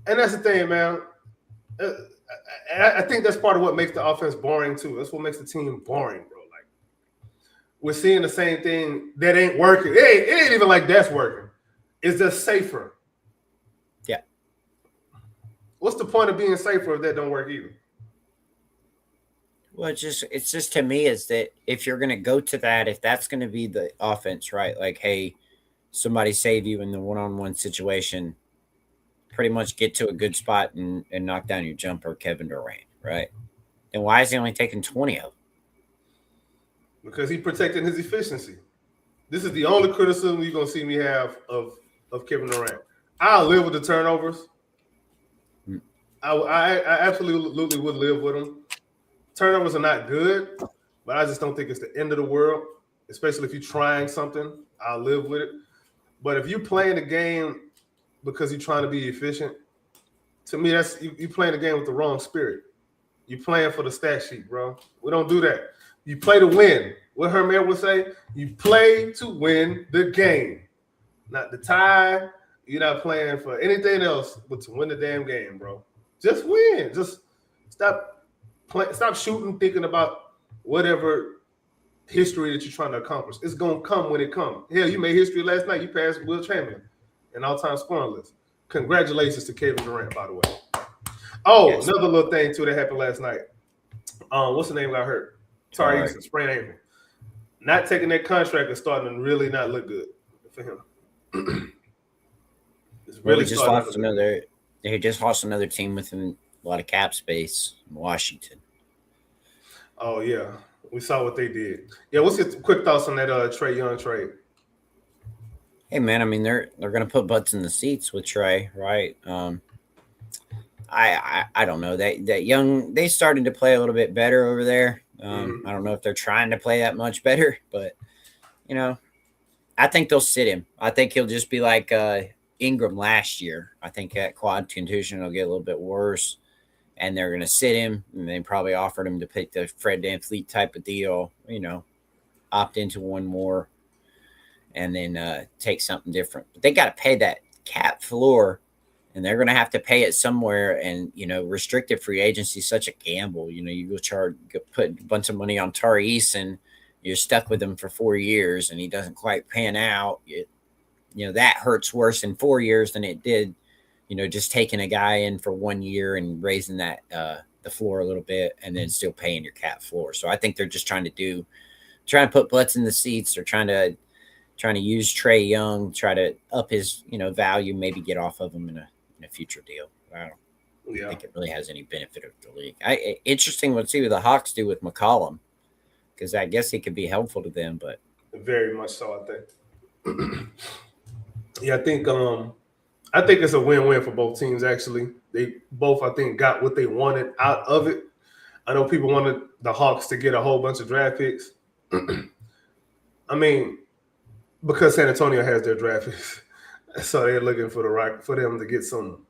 And that's the thing, man. I think that's part of what makes the offense boring, too. That's what makes the team boring, bro. Like, we're seeing the same thing that ain't working. It ain't even like that's working. It's just safer. Yeah. what's the point of being safer if that don't work either? Well, it's just to me is that if you're going to go to that, if that's going to be the offense, right? Like, hey, somebody save you in the one-on-one situation, pretty much get to a good spot and knock down your jumper, Kevin Durant, right? Then why is he only taking 20 of them? Because he protected his efficiency. This is the only criticism you're going to see me have of Kevin Durant. I'll live with the turnovers. I absolutely would live with them. Turnovers are not good, but I just don't think it's the end of the world, especially if you're trying something. I'll live with it. But if you're playing the game because you're trying to be efficient, to me, that's you playing the game with the wrong spirit. You're playing for the stat sheet, bro. We don't do that. You play to win. What Herman would say, you play to win the game, not the tie. You're not playing for anything else but to win the damn game, bro. Just win. Just stop shooting, thinking about whatever history that you're trying to accomplish. It's going to come when it comes. Hell, you made history last night. You passed Will Chamberlain in all-time scoring list. Congratulations to Kevin Durant, by the way. Oh, yes. Another little thing, too, that happened last night. What's the name got hurt? Tari Eason, sprained ankle. Not taking that contract is starting to really not look good for him. It's really just lost another. They just lost another team with a lot of cap space in Washington. Oh yeah, we saw what they did. Yeah, what's your quick thoughts on that Trae Young trade? Hey man, I mean they're going to put butts in the seats with Trae, right? I don't know that Young, they started to play a little bit better over there. I don't know if they're trying to play that much better, but you know, I think they'll sit him. I think he'll just be like Ingram last year. I think that quad contusion will get a little bit worse, and they're going to sit him. And they probably offered him to pick the Fred VanVleet type of deal, you know, opt into one more, and then take something different. But they got to pay that cap floor, and they're going to have to pay it somewhere. And, you know, restricted free agency is such a gamble. You know, you put a bunch of money on Tari Eason, you're stuck with him for 4 years, and he doesn't quite pan out. You know, that hurts worse in 4 years than it did, you know, just taking a guy in for 1 year and raising that the floor a little bit and then still paying your cap floor. So I think they're just trying to put butts in the seats. They're trying to use Trae Young, try to up his, you know, value, maybe get off of him in a future deal. I don't think it really has any benefit of the league. Interesting. Let's see what the Hawks do with McCollum, because I guess he could be helpful to them. But very much so, I think. Yeah, I think it's a win-win for both teams. Actually, they both, I think, got what they wanted out of it. I know people wanted the Hawks to get a whole bunch of draft picks. I mean, because San Antonio has their draft picks, so they're looking for them to get some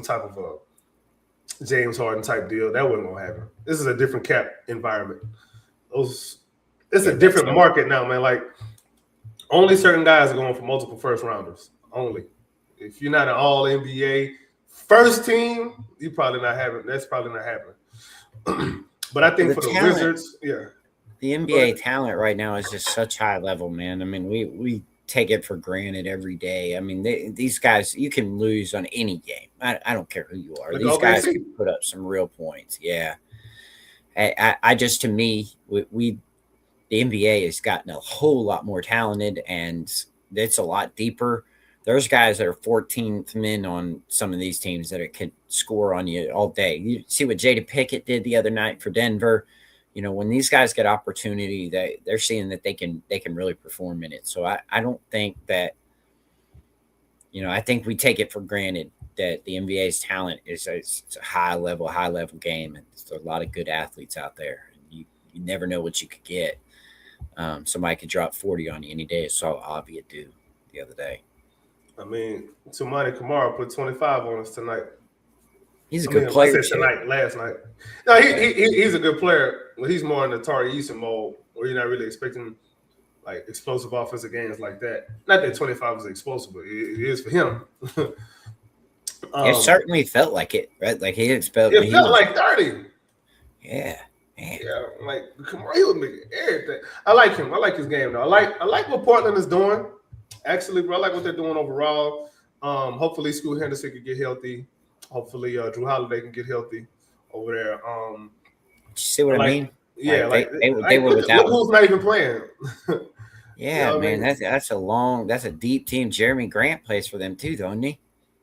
type of a James Harden type deal. That wasn't gonna happen. This is a different cap environment. It's a different market now, man. Like, only certain guys are going for multiple first rounders. Only. If you're not an all NBA first team, that's probably not happening. But I think for the Wizards, yeah. The NBA talent right now is just such high level, man. I mean, we take it for granted every day. I mean, these guys, you can lose on any game. I don't care who you are. These guys can put up some real points. Yeah. I just, to me, the NBA has gotten a whole lot more talented, and it's a lot deeper. There's guys that are 14th men on some of these teams that can score on you all day. You see what Jada Pickett did the other night for Denver. You know, when these guys get opportunity, they're seeing that they can really perform in it. So I don't think that, you know, I think we take it for granted that the NBA's talent is it's a high level game, and there's a lot of good athletes out there. You never know what you could get. Somebody could drop 40 on you any day. I saw Avia do the other day. I mean, Toumani Camara put 25 on us tonight. He's a good player. Last night. No, he's a good player. Well, he's more in the Tari Eason mode, where you're not really expecting like explosive offensive games like that. Not that 25 is explosive, but it is for him. It certainly felt like it, right? Like he felt like 30. Yeah. Man. Yeah, like Camara, he was making everything. I like him. I like his game though. I like what Portland is doing. Actually, bro, I like what they're doing overall. Hopefully, Scoot Henderson could get healthy. Hopefully, Drew Holiday can get healthy over there. See what I mean? Yeah, they were look without. who's not even playing. Yeah, you know man, I mean? that's a deep team. Jeremy Grant plays for them too, don't he?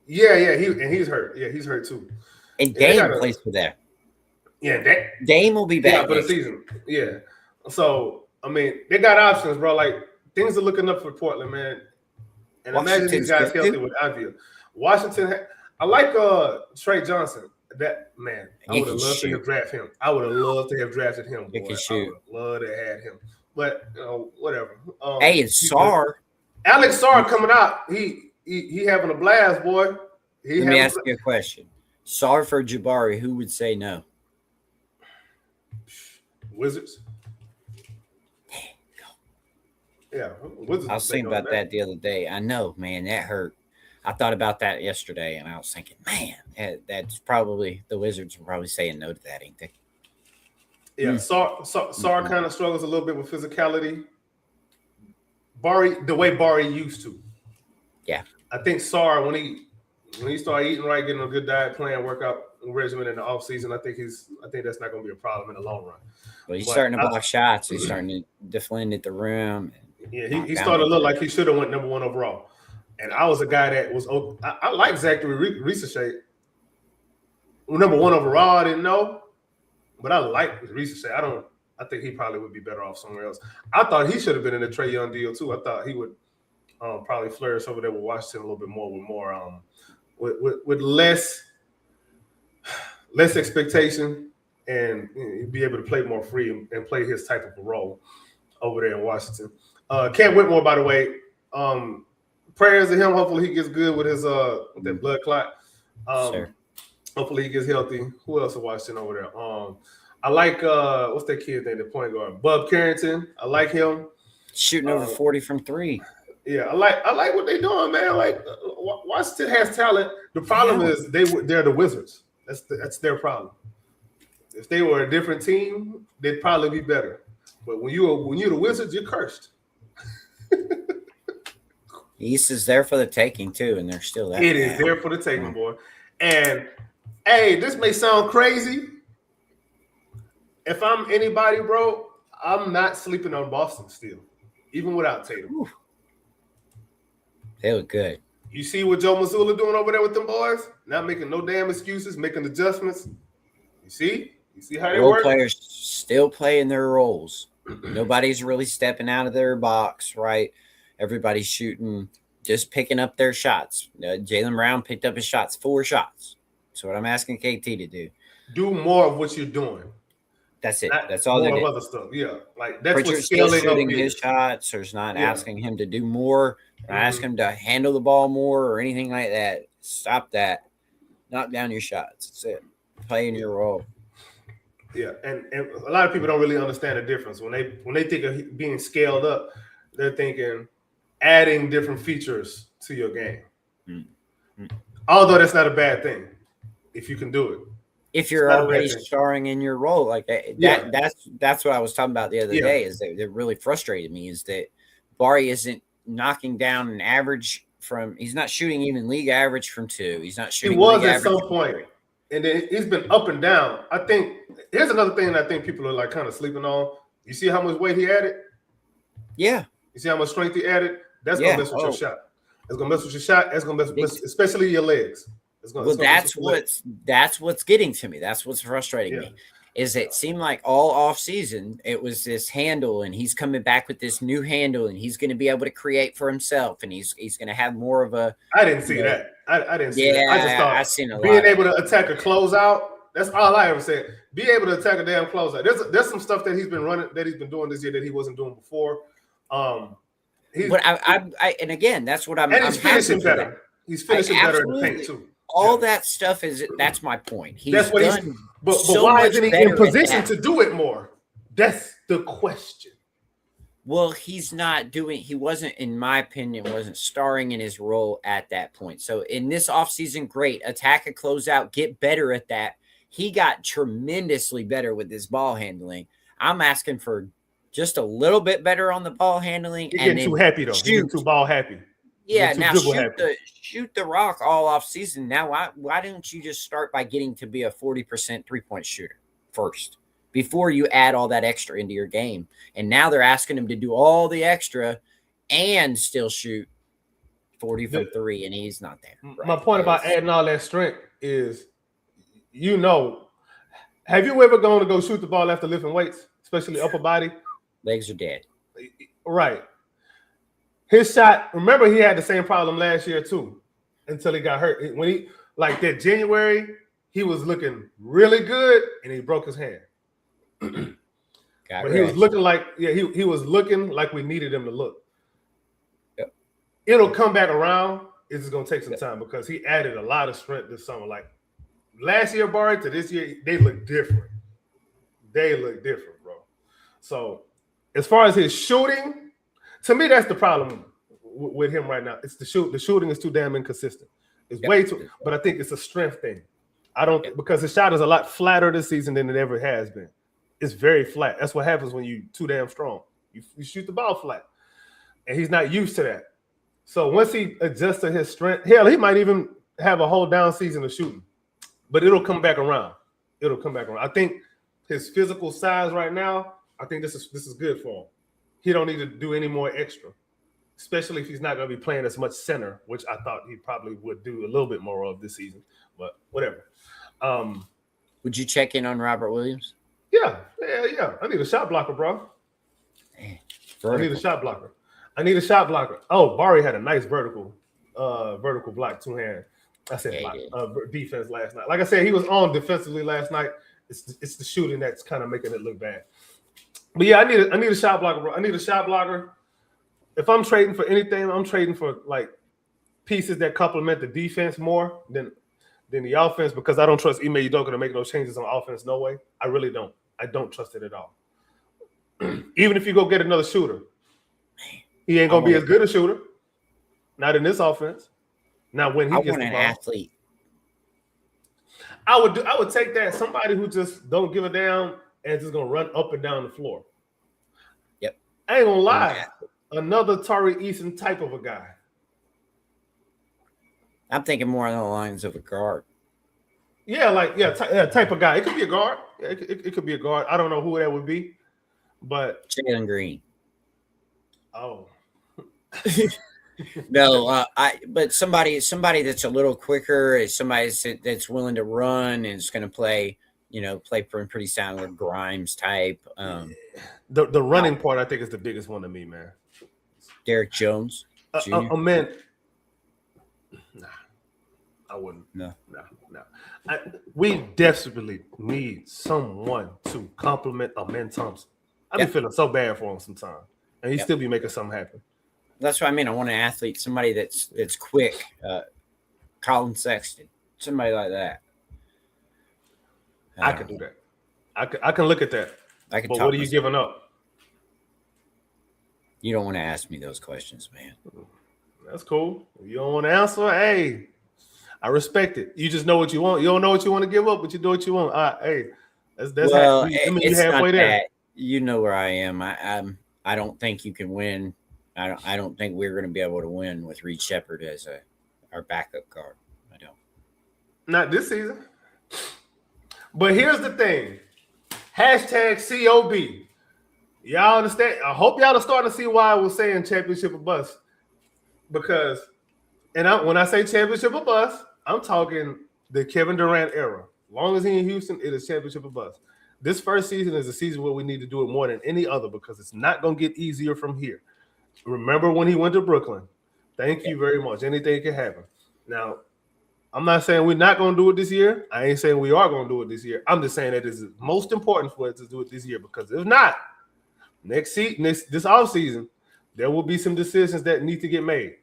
Yeah, he's hurt. Yeah, he's hurt too. And Dame plays for them. Yeah, Dame will be back for the season. Yeah. So I mean, they got options, bro. Like things are looking up for Portland, man. And imagine these guys healthy with Avia. Washington, I like Trey Johnson. That man, I would have loved to have drafted him. I would have loved to have drafted him. He can shoot. I would love to have had him. But whatever. Hey, it's Sarr. Alex Sarr coming out. He having a blast, boy. Let me ask you a question. Sarr for Jabari, who would say no? Wizards. Yeah, Wizards. I was thinking about that the other day. I know, man, that hurt. I thought about that yesterday, and I was thinking, man, that's probably the Wizards are probably saying no to that, ain't they? Yeah, Sarr kind of struggles a little bit with physicality. The way Bari used to. Yeah, I think Sarr when he started eating right, getting a good diet, playing workout regimen in the offseason, I think that's not going to be a problem in the long run. Well, he's starting to block shots. He's starting to defend at the rim. Yeah, he started to look like he should have went number 1 overall. And I was a guy that was I like Zachary Ricochet. Number 1 overall, I didn't know, but I like Ricochet. I think he probably would be better off somewhere else. I thought he should have been in the Trae Young deal too. I thought he would probably flourish over there with Washington a little bit more with less expectation and be able to play more free and play his type of a role over there in Washington. Cam Whitmore, by the way, prayers to him. Hopefully he gets good with his that blood clot. Sure. Hopefully he gets healthy. Who else is Washington over there? I like what's that kid's name? The point guard, Bub Carrington. I like him shooting over 40 from 3. Yeah, I like what they're doing, man. Like Washington has talent. The problem is they're the Wizards. That's their problem. If they were a different team, they'd probably be better. But when you're the Wizards, you're cursed. East is there for the taking too, and they're still there. It is there for the taking, boy. And hey, this may sound crazy. If I'm anybody, bro, I'm not sleeping on Boston still, even without Tatum. Ooh. They look good. You see what Joe Mazzulla doing over there with them boys? Not making no damn excuses, making adjustments. You see how they work? Role players still playing their roles. Nobody's really stepping out of their box, right? Everybody's shooting, just picking up their shots. Jaylen Brown picked up his shots, 4 shots. So what I'm asking KT to do more of what you're doing. That's it. That's all they do. Other stuff, yeah. Like that's Pritchard's still shooting his shots. There's not asking him to do more. Ask him to handle the ball more or anything like that. Stop that. Knock down your shots. That's it. Play in your role. Yeah, and a lot of people don't really understand the difference when they think of being scaled up. They're thinking adding different features to your game. Mm-hmm. Although that's not a bad thing if you can do it. If you're already starring in your role like that, that's what I was talking about the other day. Is that really frustrated me is that Bari isn't knocking down an average from. He's not shooting even league average from 2. He's not shooting. He was at some point, and then he's been up and down. I think here's another thing that I think people are like kind of sleeping on. You see how much weight he added? Yeah. You see how much strength he added? That's gonna mess with your shot. It's gonna mess with your shot. That's gonna mess especially your legs. That's what's getting to me. That's what's frustrating me. Is it seemed like all off season it was this handle, and he's coming back with this new handle, and he's going to be able to create for himself, and he's going to have more of a. I didn't see that. I didn't see that. I just thought I seen a lot being able to attack a closeout. That's all I ever said. Be able to attack a damn closeout. There's some stuff that he's been doing this year that he wasn't doing before. But and again, that's what I'm. And he's finishing better. He's finishing better in the paint too. All that stuff that's my point. That's what he's. But why isn't he in position to do it more? That's the question. Well, he's not doing. He wasn't, in my opinion, wasn't starring in his role at that point. So in this offseason, great attack a closeout, get better at that. He got tremendously better with his ball handling. I'm asking for just a little bit better on the ball handling. You're getting too happy though. You're getting too ball happy. Yeah, too now dribble happy. shoot the rock all off season. Now, why don't you just start by getting to be a 40% 3-point shooter first before you add all that extra into your game? And now they're asking him to do all the extra and still shoot 40 from three, and he's not there. My point about adding all that strength is, have you ever gone to go shoot the ball after lifting weights, especially upper body? Legs are dead. Right. His shot, remember he had the same problem last year too, until he got hurt. When he, like that January, he was looking really good and he broke his hand. But he was looking like, he was looking like we needed him to look. Yep. It'll come back around. It's just gonna take some time because he added a lot of strength this summer. Like last year, Barry, to this year, they look different. They look different, bro. So as far as his shooting, to me, that's the problem with him right now. It's the shooting is too damn inconsistent. It's way too, but I think it's a strength thing. I don't because his shot is a lot flatter this season than it ever has been. It's very flat. That's what happens when you too damn strong. You shoot the ball flat, and he's not used to that. So once he adjusts to his strength, hell, he might even have a whole down season of shooting, but it'll come back around. It'll come back around. I think his physical size right now, I think this is good for him. He don't need to do any more extra, especially if he's not going to be playing as much center, which I thought he probably would do a little bit more of this season. But whatever. Would you check in on Robert Williams? Yeah. I need a shot blocker, bro. I need a shot blocker. Oh, Barry had a nice vertical block, two-hand. I said defense last night. Like I said, he was on defensively last night. It's the shooting that's kind of making it look bad. But yeah, I need a shot blocker, bro. I need a shot blocker. If I'm trading for anything, I'm trading for like pieces that complement the defense more than the offense because I don't trust Ime Udoka to make those changes on offense. No way. I really don't. I don't trust it at all. Even if you go get another shooter, he ain't gonna be as good a shooter. Not in this offense. Not when he gets the ball. Athlete. I would take that. Somebody who just don't give a damn and just gonna run up and down the floor. Yep. I ain't gonna lie. Another Tari Eason type of a guy. I'm thinking more along the lines of a guard. Type of guy. It could be a guard. Yeah, it could be a guard. I don't know who that would be, but Jalen Green. Oh. No, but somebody that's a little quicker, is somebody that's willing to run and is going to play pretty sound with Grimes type. The running part, I think, is the biggest one to me, man. Derek Jones. Man. Nah, I wouldn't. No. We desperately need someone to compliment Amen Thompson. I've been feeling so bad for him sometimes, and he still be making something happen. That's what I mean. I want an athlete, somebody that's quick. Colin Sexton, somebody like that. I could do that. I can look at that. But what are you giving up? You don't want to ask me those questions, man. That's cool. If you don't want to answer, hey, I respect it. You just know what you want. You don't know what you want to give up, but you do what you want. Hey, that's it's halfway there. That. You know where I am. I don't think you can win. I don't think we're going to be able to win with Reed Shepherd as our backup guard. I don't. Not this season. But here's the thing. #COB. Y'all understand? I hope y'all are starting to see why I was saying championship or bust. Because, when I say championship or bust, I'm talking the Kevin Durant era. As long as he's in Houston, it is championship or bust. This first season is a season where we need to do it more than any other because it's not going to get easier from here. Remember when he went to Brooklyn? Thank you very much. Anything can happen. Now, I'm not saying we're not going to do it this year. I ain't saying we are going to do it this year. I'm just saying that it's most important for us to do it this year because if not, this offseason, there will be some decisions that need to get made,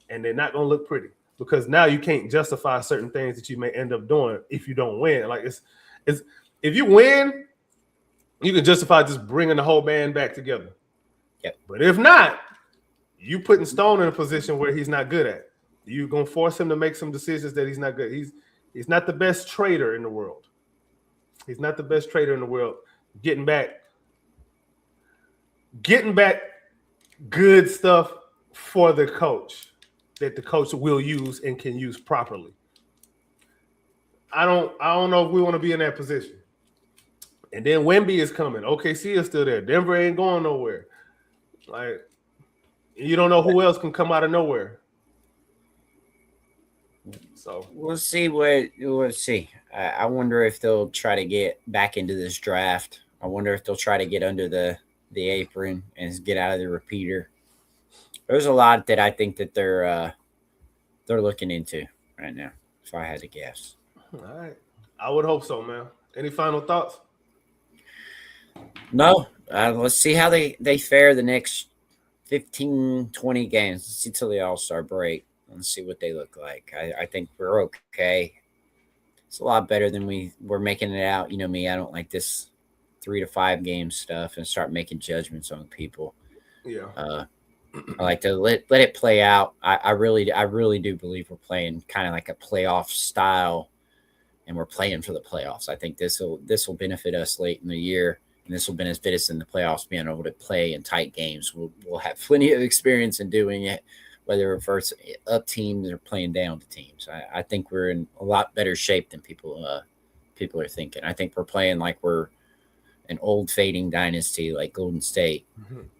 and they're not going to look pretty because now you can't justify certain things that you may end up doing if you don't win. Like it's if you win, you can justify just bringing the whole band back together. Yep. But if not, you putting Stone in a position where he's not good at. You're gonna force him to make some decisions that he's not good. He's not the best trader in the world. He's not the best trader in the world. Getting back good stuff for the coach. that the coach will use and can use properly. I don't know if we want to be in that position. And then Wemby is coming. OKC is still there. Denver ain't going nowhere. Like, you don't know who else can come out of nowhere. So we'll see we'll see. I wonder if they'll try to get back into this draft. I wonder if they'll try to get under the apron and get out of the repeater. There's a lot that I think that they're looking into right now, if I had to guess. All right. I would hope so, man. Any final thoughts? No. Let's see how they fare the next 15, 20 games. Let's see till the All-Star break. Let's see what they look like. I think we're okay. It's a lot better than we're making it out. You know me, I don't like this 3 to 5 game stuff and start making judgments on people. Yeah. I like to let it play out. I really do believe we're playing kind of like a playoff style, and we're playing for the playoffs. I think this will benefit us late in the year, and this will benefit us in the playoffs, being able to play in tight games. We'll have plenty of experience in doing it, whether we're first up teams or playing down to teams. I think we're in a lot better shape than people are thinking. I think we're playing like we're an old fading dynasty like Golden State,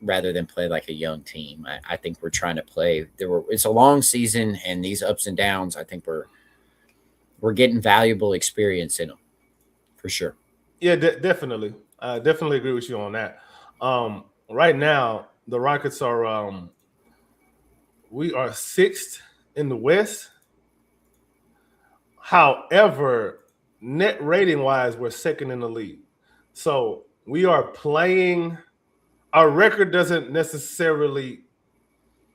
rather than play like a young team. I think we're trying to play. It's a long season, and these ups and downs, I think we're getting valuable experience in them, for sure. Yeah, definitely. I definitely agree with you on that. Right now, the Rockets are we are 6th in the West. However, net rating wise, we're 2nd in the league. So we are playing. Our record doesn't necessarily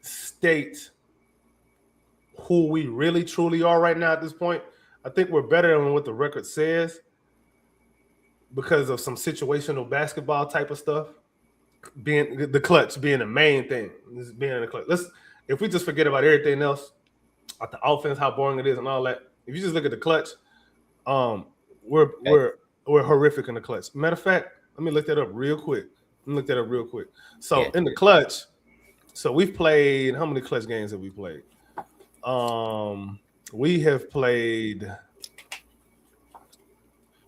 state who we really truly are right now at this point. I think we're better than what the record says because of some situational basketball type of stuff. Being the clutch being the main thing. This being in the clutch. If we just forget about everything else, about the offense, how boring it is, and all that. If you just look at the clutch, we're horrific in the clutch. Matter of fact, let me look that up real quick. So in the clutch, so we've played, how many clutch games have we played? We have played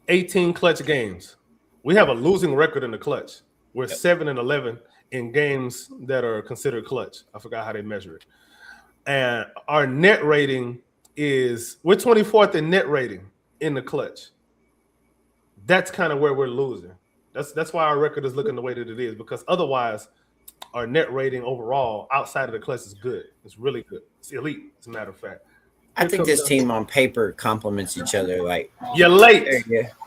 18 clutch games. We have a losing record in the clutch. We're 7-11 in games that are considered clutch. I forgot how they measure it. And our net rating we're 24th in net rating in the clutch. That's kind of where we're losing. That's why our record is looking the way that it is, because otherwise our net rating overall outside of the clutch is good. It's really good. It's elite, as a matter of fact. I think this team on paper complements each other. Like, you're late.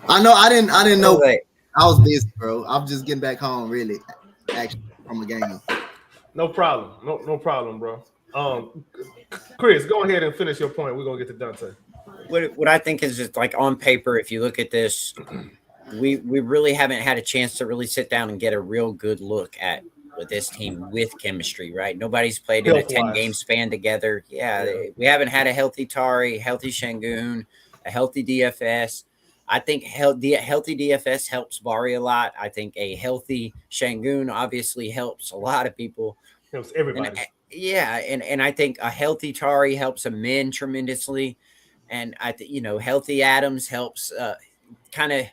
I know. I didn't know. I was busy, bro. I'm just getting back home, really, actually, from a game. No problem. No problem, bro. Chris, go ahead and finish your point. We're gonna get to Dante. What I think is just like on paper, if you look at this, we really haven't had a chance to really sit down and get a real good look at with this team with chemistry, right? Nobody's played in a 10-game span together. Yeah, we haven't had a healthy Tari, healthy Şengün, a healthy DFS. I think healthy DFS helps Bari a lot. I think a healthy Şengün obviously helps a lot of people. Helps everybody. And I think a healthy Tari helps Amin tremendously. And I think, healthy Adams helps kind of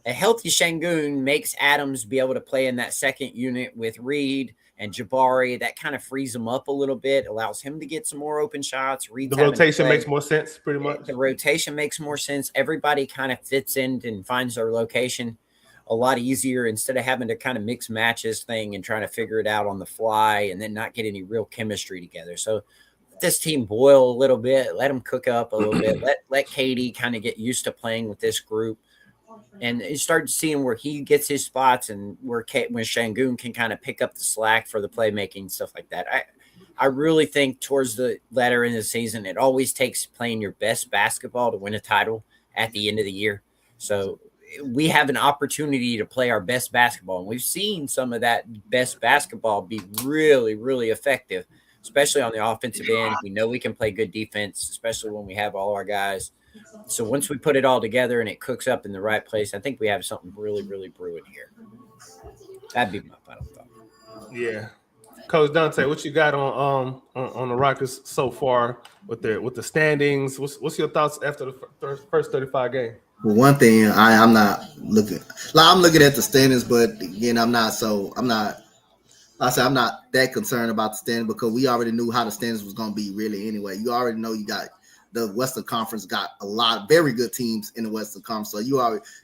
a healthy Şengün makes Adams be able to play in that second unit with Reed and Jabari. That kind of frees him up a little bit, allows him to get some more open shots. The rotation makes more sense, pretty much. The rotation makes more sense. Everybody kind of fits in and finds their location a lot easier instead of having to kind of mix matches thing and trying to figure it out on the fly and then not get any real chemistry together. So let this team boil a little bit, let them cook up a little bit, let Katie kind of get used to playing with this group. And you start seeing where he gets his spots and when Şengün can kind of pick up the slack for the playmaking, stuff like that. I really think towards the latter end of the season, it always takes playing your best basketball to win a title at the end of the year. So we have an opportunity to play our best basketball. And we've seen some of that best basketball be really, really effective, especially on the offensive end. We know we can play good defense, especially when we have all our guys. So once we put it all together and it cooks up in the right place, I think we have something really, really brewing here. That'd be my final thought. Yeah. Coach Dante, what you got on the Rockets so far with the standings? What's your thoughts after the first 35 games? Well, one thing I'm not looking like I'm looking at the standings, but again, I'm not that concerned about the standings because we already knew how the standings was going to be really anyway. You already know you got the Western Conference got a lot of very good teams in the Western Conference. So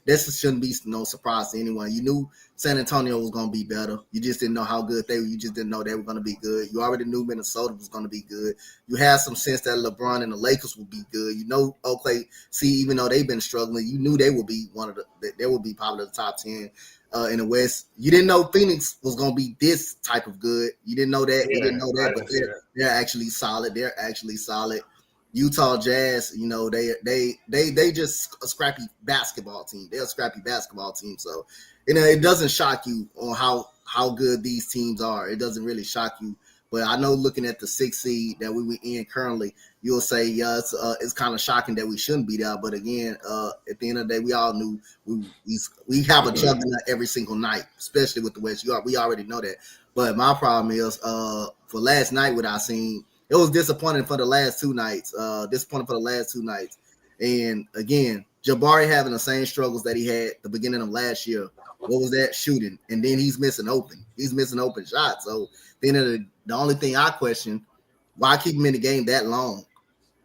this shouldn't be no surprise to anyone. You knew San Antonio was going to be better. You just didn't know how good they were. You just didn't know they were going to be good. You already knew Minnesota was going to be good. You had some sense that LeBron and the Lakers would be good. You know, OKC, even though they've been struggling, you knew they would be they would be probably the top 10 in the West. You didn't know Phoenix was going to be this type of good. You didn't know that. You didn't know that, but they're actually solid. They're actually solid. Utah Jazz, you know, they just a scrappy basketball team. They're a scrappy basketball team. So, you know, it doesn't shock you on how good these teams are. It doesn't really shock you. But I know looking at the 6th seed that we were in currently, you'll say, yeah, it's kind of shocking that we shouldn't be there. But again, at the end of the day, we all knew we have a juggernaut every single night, especially with the West. We already know that. But my problem is for last night, what I seen, it was disappointing for the last 2 nights. And again, Jabari having the same struggles that he had at the beginning of last year. What was that? Shooting. And then he's missing open. He's missing open shots. So then the only thing I question, why keep him in the game that long?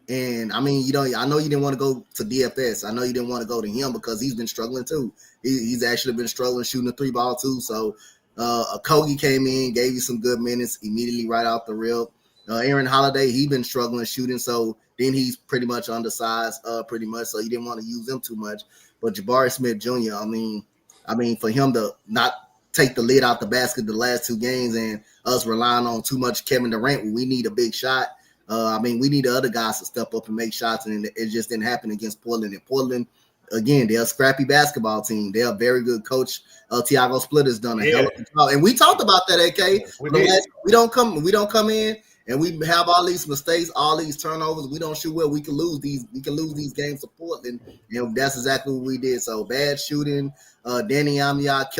And I mean, I know you didn't want to go to DFS. I know you didn't want to go to him because he's been struggling too. He's actually been struggling shooting the 3-ball too. So Kogi came in, gave you some good minutes immediately right out the rip. Aaron Holiday, he been struggling shooting, so then he's pretty much undersized, pretty much. So you didn't want to use him too much. But Jabari Smith Jr., I mean, for him to not take the lid out the basket the last 2 games and us relying on too much Kevin Durant when we need a big shot. We need the other guys to step up and make shots, and it just didn't happen against Portland. And Portland, again, they're a scrappy basketball team. They're a very good coach. Tiago Splitter's done a hell of a job, and we talked about that. AK, we don't come in. And we have all these mistakes, all these turnovers. We don't shoot well. We can lose these games to Portland. And that's exactly what we did. So bad shooting. Danny Amia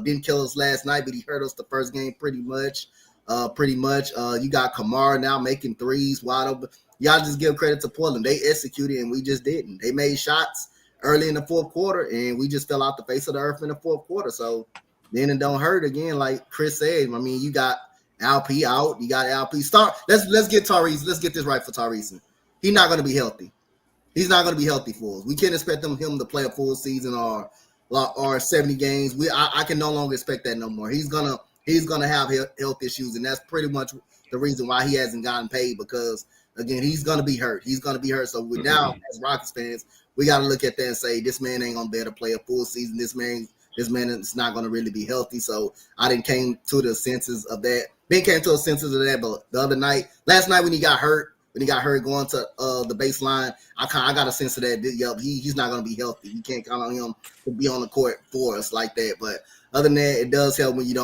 didn't kill us last night, but he hurt us the first game pretty much. You got Kamara now making threes wide open. Y'all just give credit to Portland. They executed and we just didn't. They made shots early in the 4th quarter and we just fell out the face of the earth in the 4th quarter. So then it don't hurt again, like Chris said. I mean, you got LP out. You got LP start. Let's get Tyrese. Let's get this right for Tyrese. He's not going to be healthy. He's not going to be healthy for us. We can't expect him to play a full season or 70 games. I can no longer expect that no more. He's gonna have health issues, and that's pretty much the reason why he hasn't gotten paid. Because again, he's gonna be hurt. So now, as Rockets fans, we got to look at that and say this man ain't gonna be able to play a full season. This man is not going to really be healthy. So I didn't came to the senses of that. Ben came to the senses of that, but last night when he got hurt going to the baseline, I got a sense of that. He's not going to be healthy. You can't count on him to be on the court for us like that. But other than that, it does help when you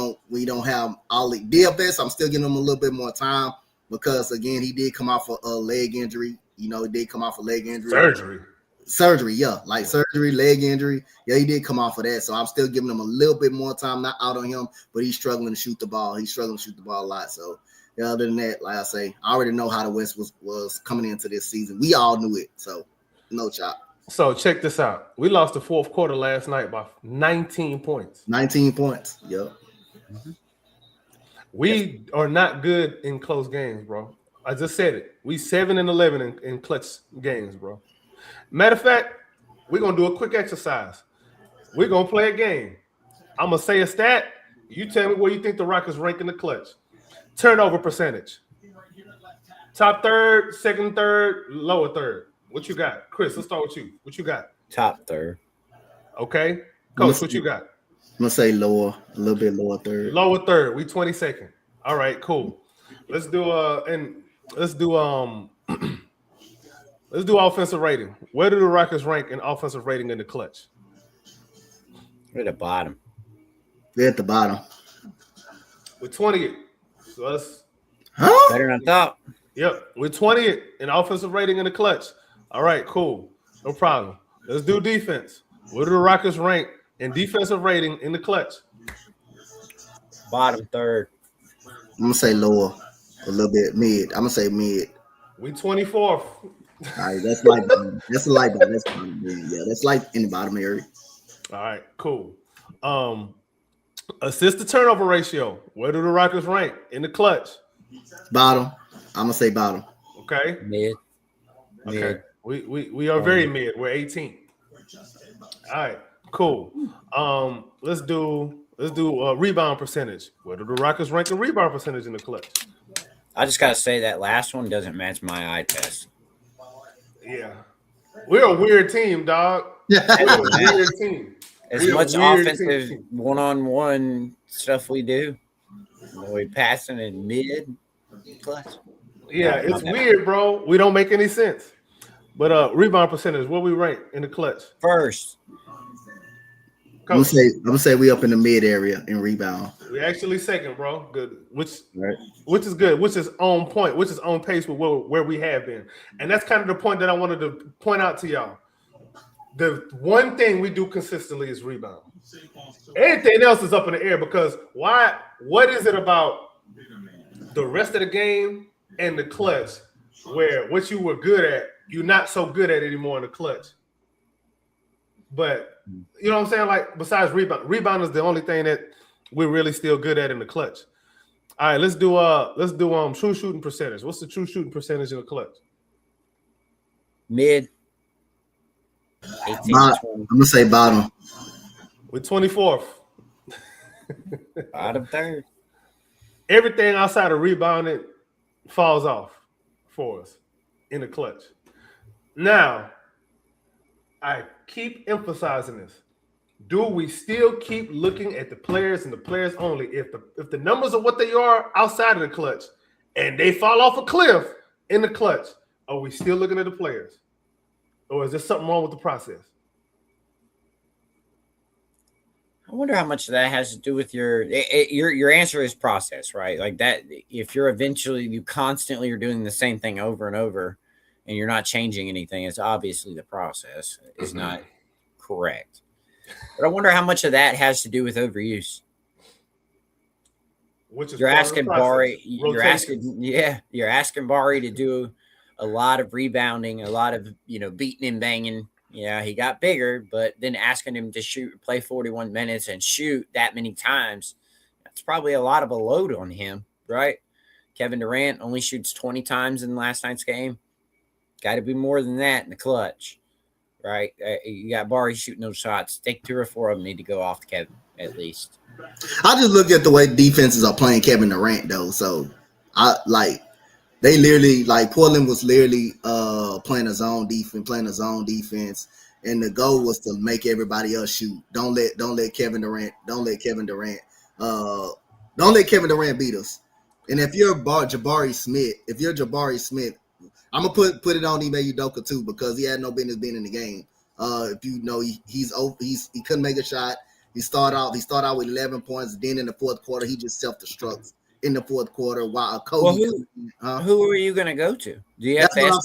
don't have all the DFS. I'm still giving him a little bit more time because again, he did come off a leg injury. He did come off a leg injury. Surgery, yeah, like surgery, leg injury. Yeah, he did come off of that. So I'm still giving him a little bit more time, not out on him, but he's struggling to shoot the ball. He's struggling to shoot the ball a lot. So yeah, other than that, like I say, I already know how the West was coming into this season. We all knew it. So no chop. So check this out. We lost the 4th quarter last night by 19 points. 19 points. Yep. We are not good in close games, bro. I just said it. We 7-11 in clutch games, bro. Matter of fact, we're going to do a quick exercise. We're going to play a game. I'm going to say a stat. You tell me where you think the Rockets rank in the clutch. Turnover percentage. Top third, second third, lower third. What you got? Chris, let's start with you. What you got? Top third. Okay. Coach, what you got? I'm going to say lower, a little bit lower third. Lower third. We 22nd. All right, cool. Let's do offensive rating. Where do the Rockets rank in offensive rating in the clutch? We're at the bottom. They're at the bottom. We're 20th. So that's better than I thought. Yep. We're 20th in offensive rating in the clutch. All right, cool. No problem. Let's do defense. Where do the Rockets rank in defensive rating in the clutch? Bottom third. I'm gonna say lower, a little bit mid. I'm gonna say mid. We 24th. All right, that's light bottom. That's a light bottom. That's bottom. Yeah, that's light in the bottom area. All right, cool. Assist to turnover ratio. Where do the Rockets rank in the clutch? Bottom. I'm gonna say bottom. Okay. Mid. Okay. We are very mid. We're 18. All right, cool. Let's do rebound percentage. Where do the Rockets rank in rebound percentage in the clutch? I just gotta say that last one doesn't match my eye test. Yeah. We're a weird team, dog. We're a weird team. As much offensive one-on-one stuff we do, we passing in mid clutch. Yeah, it's weird, bro. We don't make any sense. But rebound percentage, where we rank in the clutch? First. I'm gonna say we up in the mid area in rebound. We actually second, bro. Good. Which is good. Which is on point. Which is on pace with where we have been. And that's kind of the point that I wanted to point out to y'all. The one thing we do consistently is rebound. Everything else is up in the air because why? What is it about the rest of the game and the clutch where what you were good at, you're not so good at anymore in the clutch? But you know what I'm saying? Like besides rebound is the only thing that we're really still good at in the clutch. All right, let's do true shooting percentage. What's the true shooting percentage in the clutch? Mid. 18, I'm gonna say bottom. We're 24th. Bottom third. Everything outside of rebounding falls off for us in the clutch. Now, I keep emphasizing this. Do we still keep looking at the players and the players only? If the numbers are what they are outside of the clutch and they fall off a cliff in the clutch, are we still looking at the players? Or is there something wrong with the process? I wonder how much of that has to do with your answer is process, right? Like that, if you constantly are doing the same thing over and over and you're not changing anything, it's obviously the process is not correct. But I wonder how much of that has to do with overuse. Which is you're asking Bari to do a lot of rebounding, a lot of beating and banging. Yeah, he got bigger, but then asking him to play 41 minutes and shoot that many times, that's probably a lot of a load on him, right? Kevin Durant only shoots 20 times in last night's game. Got to be more than that in the clutch, right? You got Bari shooting those shots. Take 2 or 4 of them need to go off to Kevin at least. I just look at the way defenses are playing Kevin Durant though. So they literally Portland was literally playing a zone defense, and the goal was to make everybody else shoot. Don't let Kevin Durant beat us. And if you're Jabari Smith, I'm gonna put it on Ime Udoka too because he had no business being in the game. If you know he couldn't make a shot. He started out with 11 points. Then in the fourth quarter, he just self-destructs in the fourth quarter. While Kobe, who are you going to go to? Do you have to ask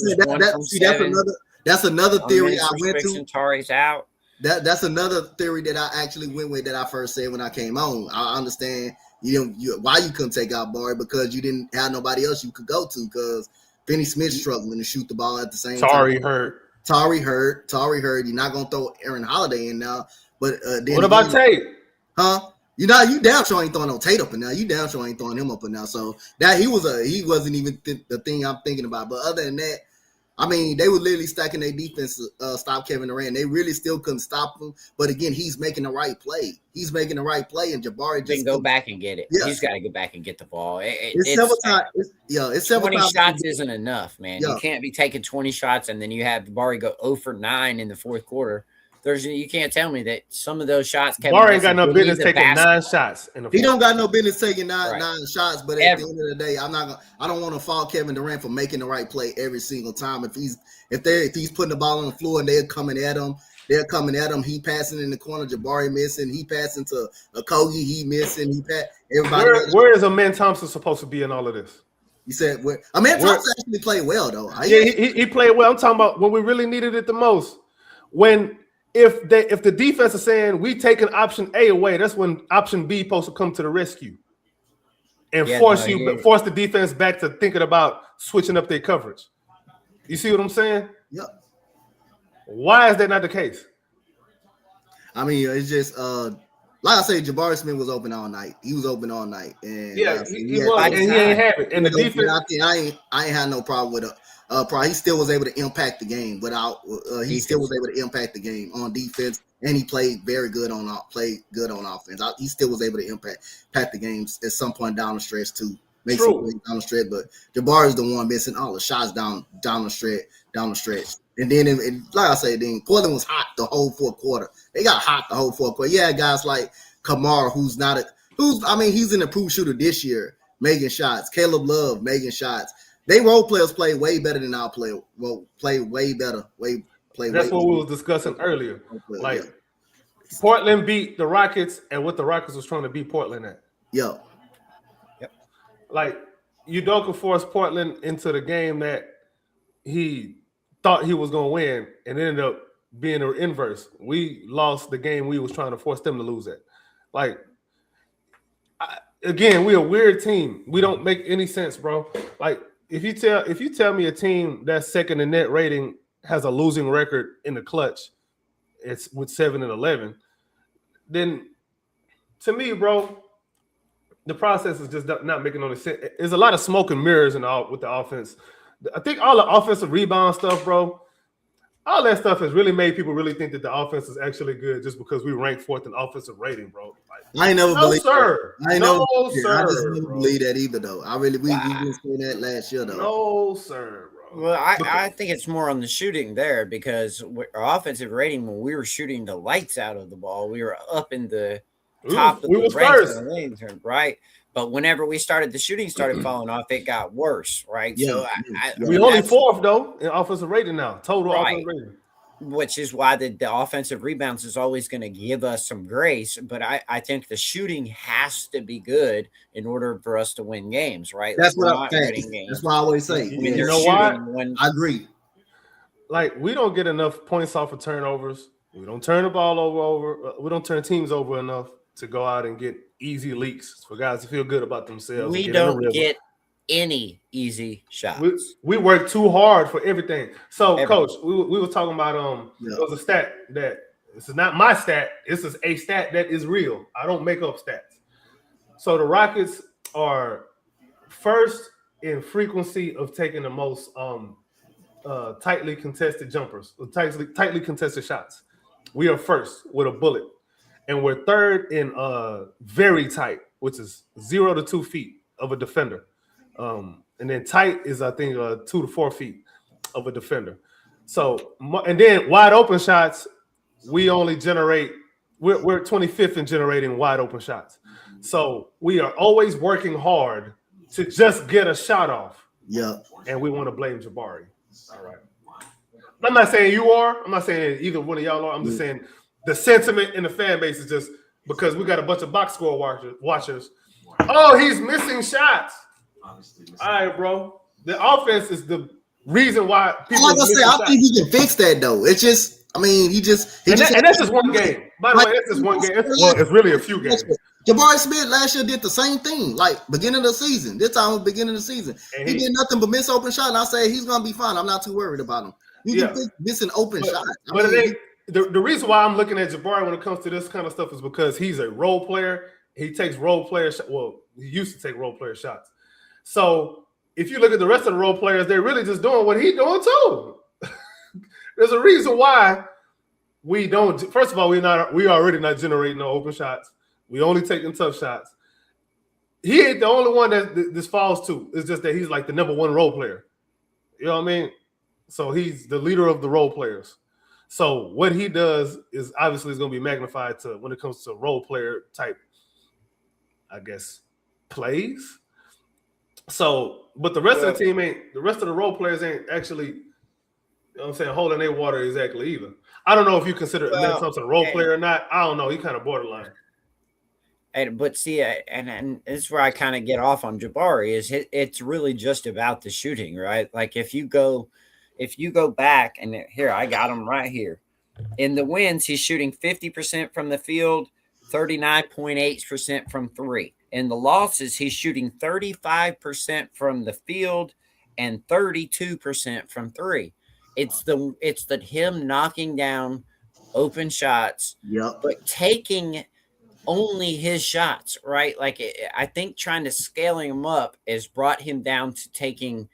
that's another theory I went to. Tari's out. That's another theory that I actually went with that I first said when I came on. I understand why you couldn't take out Bari because you didn't have nobody else you could go to because Finney Smith's struggling to shoot the ball at the same time. Tari hurt. You're not gonna throw Aaron Holiday in now. But then what about Tate? Huh? You damn sure ain't throwing no Tate up in now. You damn sure ain't throwing him up in now. So that he wasn't even the thing I'm thinking about. But other than that, I mean, they were literally stacking their defense to stop Kevin Durant. They really still couldn't stop him. But again, he's making the right play. And Jabari just go back and get it. Yeah. He's got to go back and get the ball. It's several times. 20 shots isn't enough, man. Yeah. You can't be taking 20 shots and then you have Jabari go 0 for 9 in the fourth quarter. You can't tell me that some of those shots. Jabari ain't got no business taking 9 shots. He don't got no business taking nine shots. But at the end of the day, I don't want to fault Kevin Durant for making the right play every single time. If he's putting the ball on the floor and they're coming at him, he passing in the corner. Jabari missing. He passing to Kogi. He missing. Everybody. Where is Amen Thompson supposed to be in all of this? He said, Amen Thompson actually played well though. He played well. I'm talking about when we really needed it the most. If the defense is saying we taking option A away, that's when option B supposed to come to the rescue. and force the defense back to thinking about switching up their coverage. You see what I'm saying? Yep. Why is that not the case? I mean, it's just like I say, Jabari Smith was open all night. He was open all night, and yeah, he was, and he ain't have it. And the defense, I ain't had no problem with it. He still was able to impact the game without. He still was able to impact the game on defense, and he played very good on offense. He still was able to impact the games at some point down the stretch too. Make some plays down the stretch, but Jabari is the one missing all the shots down the stretch. And then, like I said, then Portland was hot the whole fourth quarter. They got hot the whole fourth quarter. Yeah, guys like Kamara, he's an improved shooter this year, making shots. Caleb Love making shots. They role players play way better than our player. Well, play way better. That's what we were discussing earlier. Like Portland beat the Rockets at what the Rockets was trying to beat Portland at. Yep. Like Udoka forced Portland into the game that he thought he was going to win, and it ended up being the inverse. We lost the game we was trying to force them to lose at. Like, again, we're a weird team. We don't make any sense, bro. Like, if you tell me a team that's second in net rating has a losing record in the clutch, it's with 7-11, then to me, bro, the process is just not making any sense. There's a lot of smoke and mirrors with the offense. I think all the offensive rebound stuff, bro, all that stuff has really made people really think that the offense is actually good just because we rank fourth in offensive rating, bro. Like, I ain't never believe sir. That. I just never bro. believe that either, though. We didn't say that last year, though. No, sir, bro. Well, I think it's more on the shooting there because our offensive rating, when we were shooting the lights out of the ball, we were up in the top of the ranks of the league, right? But whenever the shooting started falling off, it got worse, right? Yeah, so we only fourth though in offensive rating now, total offensive rating. Which is why the offensive rebounds is always going to give us some grace. But I think the shooting has to be good in order for us to win games, right? That's what I'm saying. That's what I always say. You know why? I agree. Like, we don't get enough points off of turnovers. We don't turn the ball over. We don't turn teams over enough to go out and get easy leaks for guys to feel good about themselves. We don't get any easy shots. We work too hard for everything. So, Coach, we were talking about there was a stat that this is not my stat. This is a stat that is real. I don't make up stats. So the Rockets are first in frequency of taking the most tightly contested jumpers, tightly contested shots. We are first with a bullet. And we're third in very tight, which is 0 to 2 feet of a defender. And then tight is, I think, 2 to 4 feet of a defender. So, and then wide open shots, we only generate, we're 25th in generating wide open shots. So we are always working hard to just get a shot off. Yeah. And we want to blame Jabari. All right. I'm not saying you are. I'm not saying either one of y'all are. I'm just saying the sentiment in the fan base is just because we got a bunch of box score watchers. Oh, he's missing shots. All right, bro. The offense is the reason why people. Like I said, I think he can fix that though. It's just, I mean, and that's just one game. By the way, that's just one game. It's really a few games. Jabari Smith last year did the same thing, like beginning of the season. This time was beginning of the season. He did nothing but miss open shot. And I say he's gonna be fine. I'm not too worried about him. You can fix missing open shots. The reason why I'm looking at Jabari when it comes to this kind of stuff is because he's a role player. He takes role player shots. Well, he used to take role player shots. So if you look at the rest of the role players, they're really just doing what he's doing too. There's a reason why we don't. First of all, we already not generating no open shots. We only taking tough shots. He ain't the only one that this falls to. It's just that he's like the number one role player. You know what I mean? So he's the leader of the role players. So what he does is obviously is going to be magnified to when it comes to role player type, I guess, plays. So, but the rest of the team the rest of the role players ain't actually, you know what I'm saying, holding their water exactly either. I don't know if you consider Atlanta Thompson a role player or not. I don't know. He kind of borderline. But see, and this is where I kind of get off on Jabari is it's really just about the shooting, right? Like if you go back and here, I got him right here. In the wins, he's shooting 50% from the field, 39.8% from three. In the losses, he's shooting 35% from the field and 32% from three. It's the him knocking down open shots, Yep. but taking only his shots, right? Like I think trying to scaling him up has brought him down to taking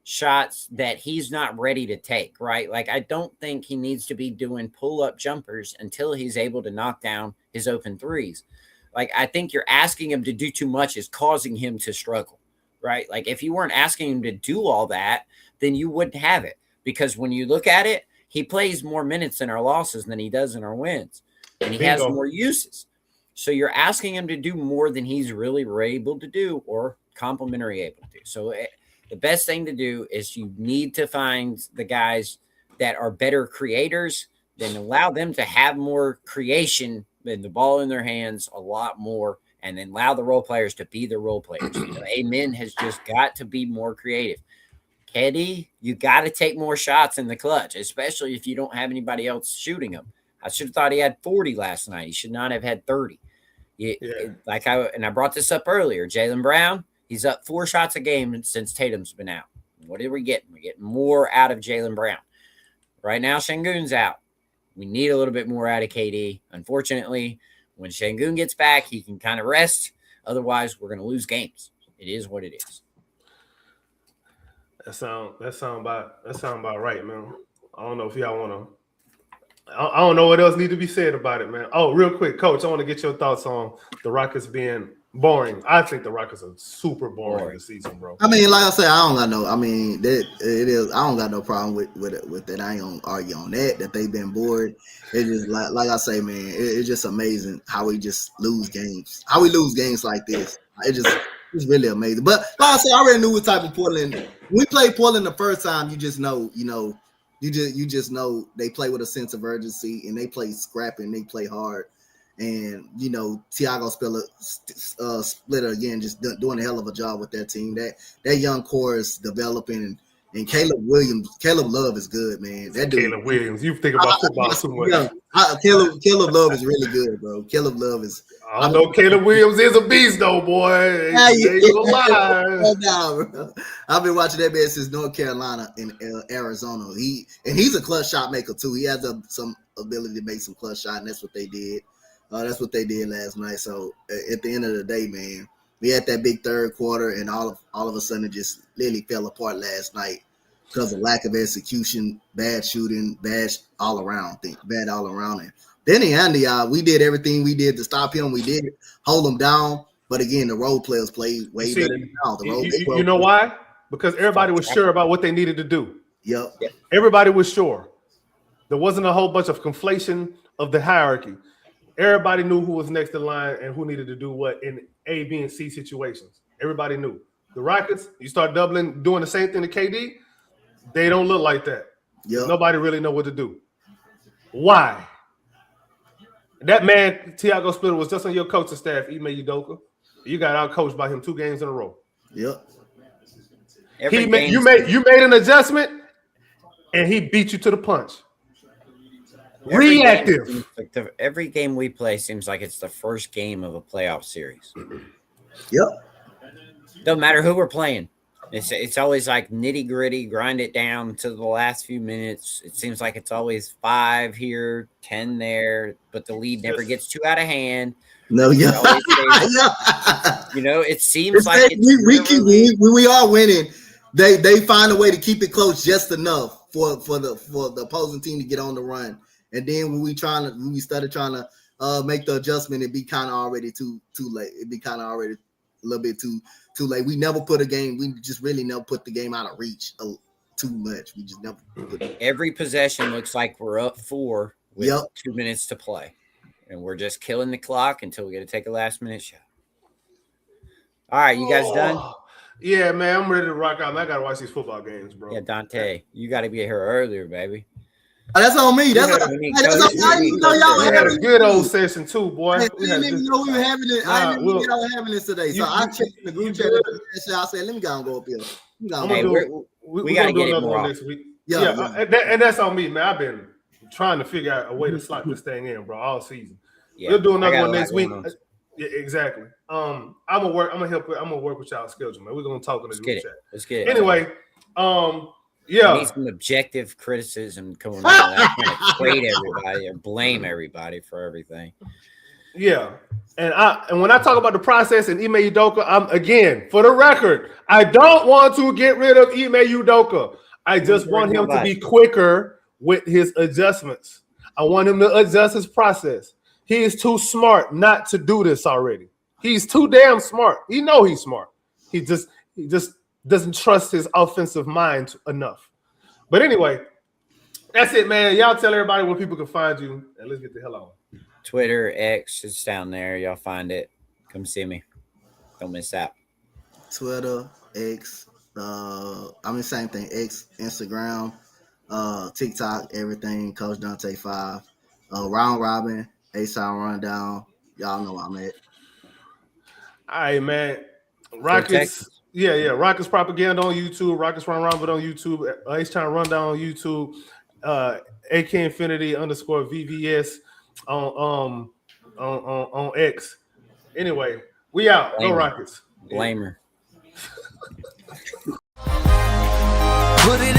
shots that he's not ready to take, right? Like I don't think he needs to be doing pull-up jumpers until he's able to knock down his open threes. Like I think you're asking him to do too much is causing him to struggle, right? Like if you weren't asking him to do all that, then you wouldn't have it, because when you look at it, he plays more minutes in our losses than he does in our wins, and he has more uses. So you're asking him to do more than he's really able to do or complimentary able to do. So the best thing to do is you need to find the guys that are better creators, then allow them to have more creation and the ball in their hands a lot more, and then allow the role players to be the role players. Amen has just got to be more creative. KD, you got to take more shots in the clutch, especially if you don't have anybody else shooting them. I should have thought he had 40 last night. He should not have had 30. I brought this up earlier. Jaylen Brown, he's up 4 shots a game since Tatum's been out. What are we getting? We're getting more out of Jaylen Brown. Right now, Şengün's out. We need a little bit more out of KD. Unfortunately, when Şengün gets back, he can kind of rest. Otherwise, we're going to lose games. It is what it is. That sound about right, man. I don't know if y'all want to. I don't know what else need to be said about it, man. Oh, real quick, Coach, I want to get your thoughts on the Rockets being boring. I think the Rockets are super boring this season, bro. I mean, like I said, I don't got no. I mean, it is. I don't got no problem with that. I ain't gonna argue on that they've been bored. It's just like I say, man. It's just amazing how we just lose games. How we lose games like this. It's really amazing. But like I said, I already knew what type of Portland. When we played Portland the first time, you just know. You just know they play with a sense of urgency, and they play scrapping, they play hard, and Thiago Splitter again just doing a hell of a job with that team. That young core is developing, and Caleb Love is good, man. That dude, Caleb Williams, you think about football too much. Caleb Love is really good, bro. Caleb Love is. I know Caleb Williams is a beast, though, boy. I've been watching that man since North Carolina and Arizona. He's a clutch shot maker too. He has some ability to make some clutch shot, and that's what they did. That's what they did last night. So at the end of the day, man, we had that big third quarter, and all of a sudden it just literally fell apart last night because of lack of execution, bad shooting, bad all around. And then in Andy, we did everything we did to stop him. We did hold him down. But again, the role players played way better than now. You know why? Because everybody was sure about what they needed to do. Yep. Everybody was sure. There wasn't a whole bunch of conflation of the hierarchy. Everybody knew who was next in line and who needed to do what in A, B, and C situations. Everybody knew. The Rockets, you start doing the same thing to KD, they don't look like that. Yep. Nobody really know what to do. Why? That man, Thiago Splitter, was just on your coaching staff, Ime Udoka. You got out-coached by him 2 games in a row. Yep. You made an adjustment, and he beat you to the punch. Reactive. Every game we play seems like it's the first game of a playoff series. Yep. Doesn't matter who we're playing. It's always like nitty gritty, grind it down to the last few minutes. It seems like it's always 5 here, 10 there, but the lead never gets too out of hand. No, yeah. It seems like we are winning. They find a way to keep it close just enough for the opposing team to get on the run. And then when we started trying to make the adjustment, it'd be kind of already too late. It'd be kind of already a little bit too late. We never put a game. We just really never put the game out of reach too much. We just never put it. Every possession looks like we're up 4 with 2 minutes to play, and we're just killing the clock until we get to take a last minute shot. All right, you guys done? Yeah, man, I'm ready to rock out. I gotta watch these football games, bro. Yeah, Dante, you got to be here earlier, baby. That's on me. That's on me. Y'all had a good old session too, boy. We were having it. I didn't know y'all were having this today. So I checked the group chat. I said, let me go up here. We got to get it more next week. Yeah, and that's on me, man. I've been trying to figure out a way to slot this thing in, bro, all season. Yeah, we'll do another one next week. Yeah, exactly. I'm gonna work with y'all schedule, man. We're gonna talk in the group chat. Let's get it. Anyway, yeah. We need some objective criticism coming out. I can't grade everybody or blame everybody for everything. Yeah. And when I talk about the process and Ime Udoka, I'm again, for the record, I don't want to get rid of Ime Udoka. I just want him to be quicker with his adjustments. I want him to adjust his process. He is too smart not to do this already. He's too damn smart. He know he's smart. He just doesn't trust his offensive mind enough. But anyway, that's it, man. Y'all tell everybody where people can find you, and let's get the hell on. Twitter, X, it's down there. Y'all find it. Come see me. Don't miss out. Twitter, X, same thing. X, Instagram, TikTok, everything. Coach Dante 5. Round Robin, A-Side Rundown. Y'all know where I'm at. All right, man. Rockets. Yeah. Rockets Propaganda on YouTube. Rockets Round Robin on YouTube. H-Town Rundown on YouTube. AK Infinity _VVS on X. Anyway, we out. Go Rockets. Blamer. Put it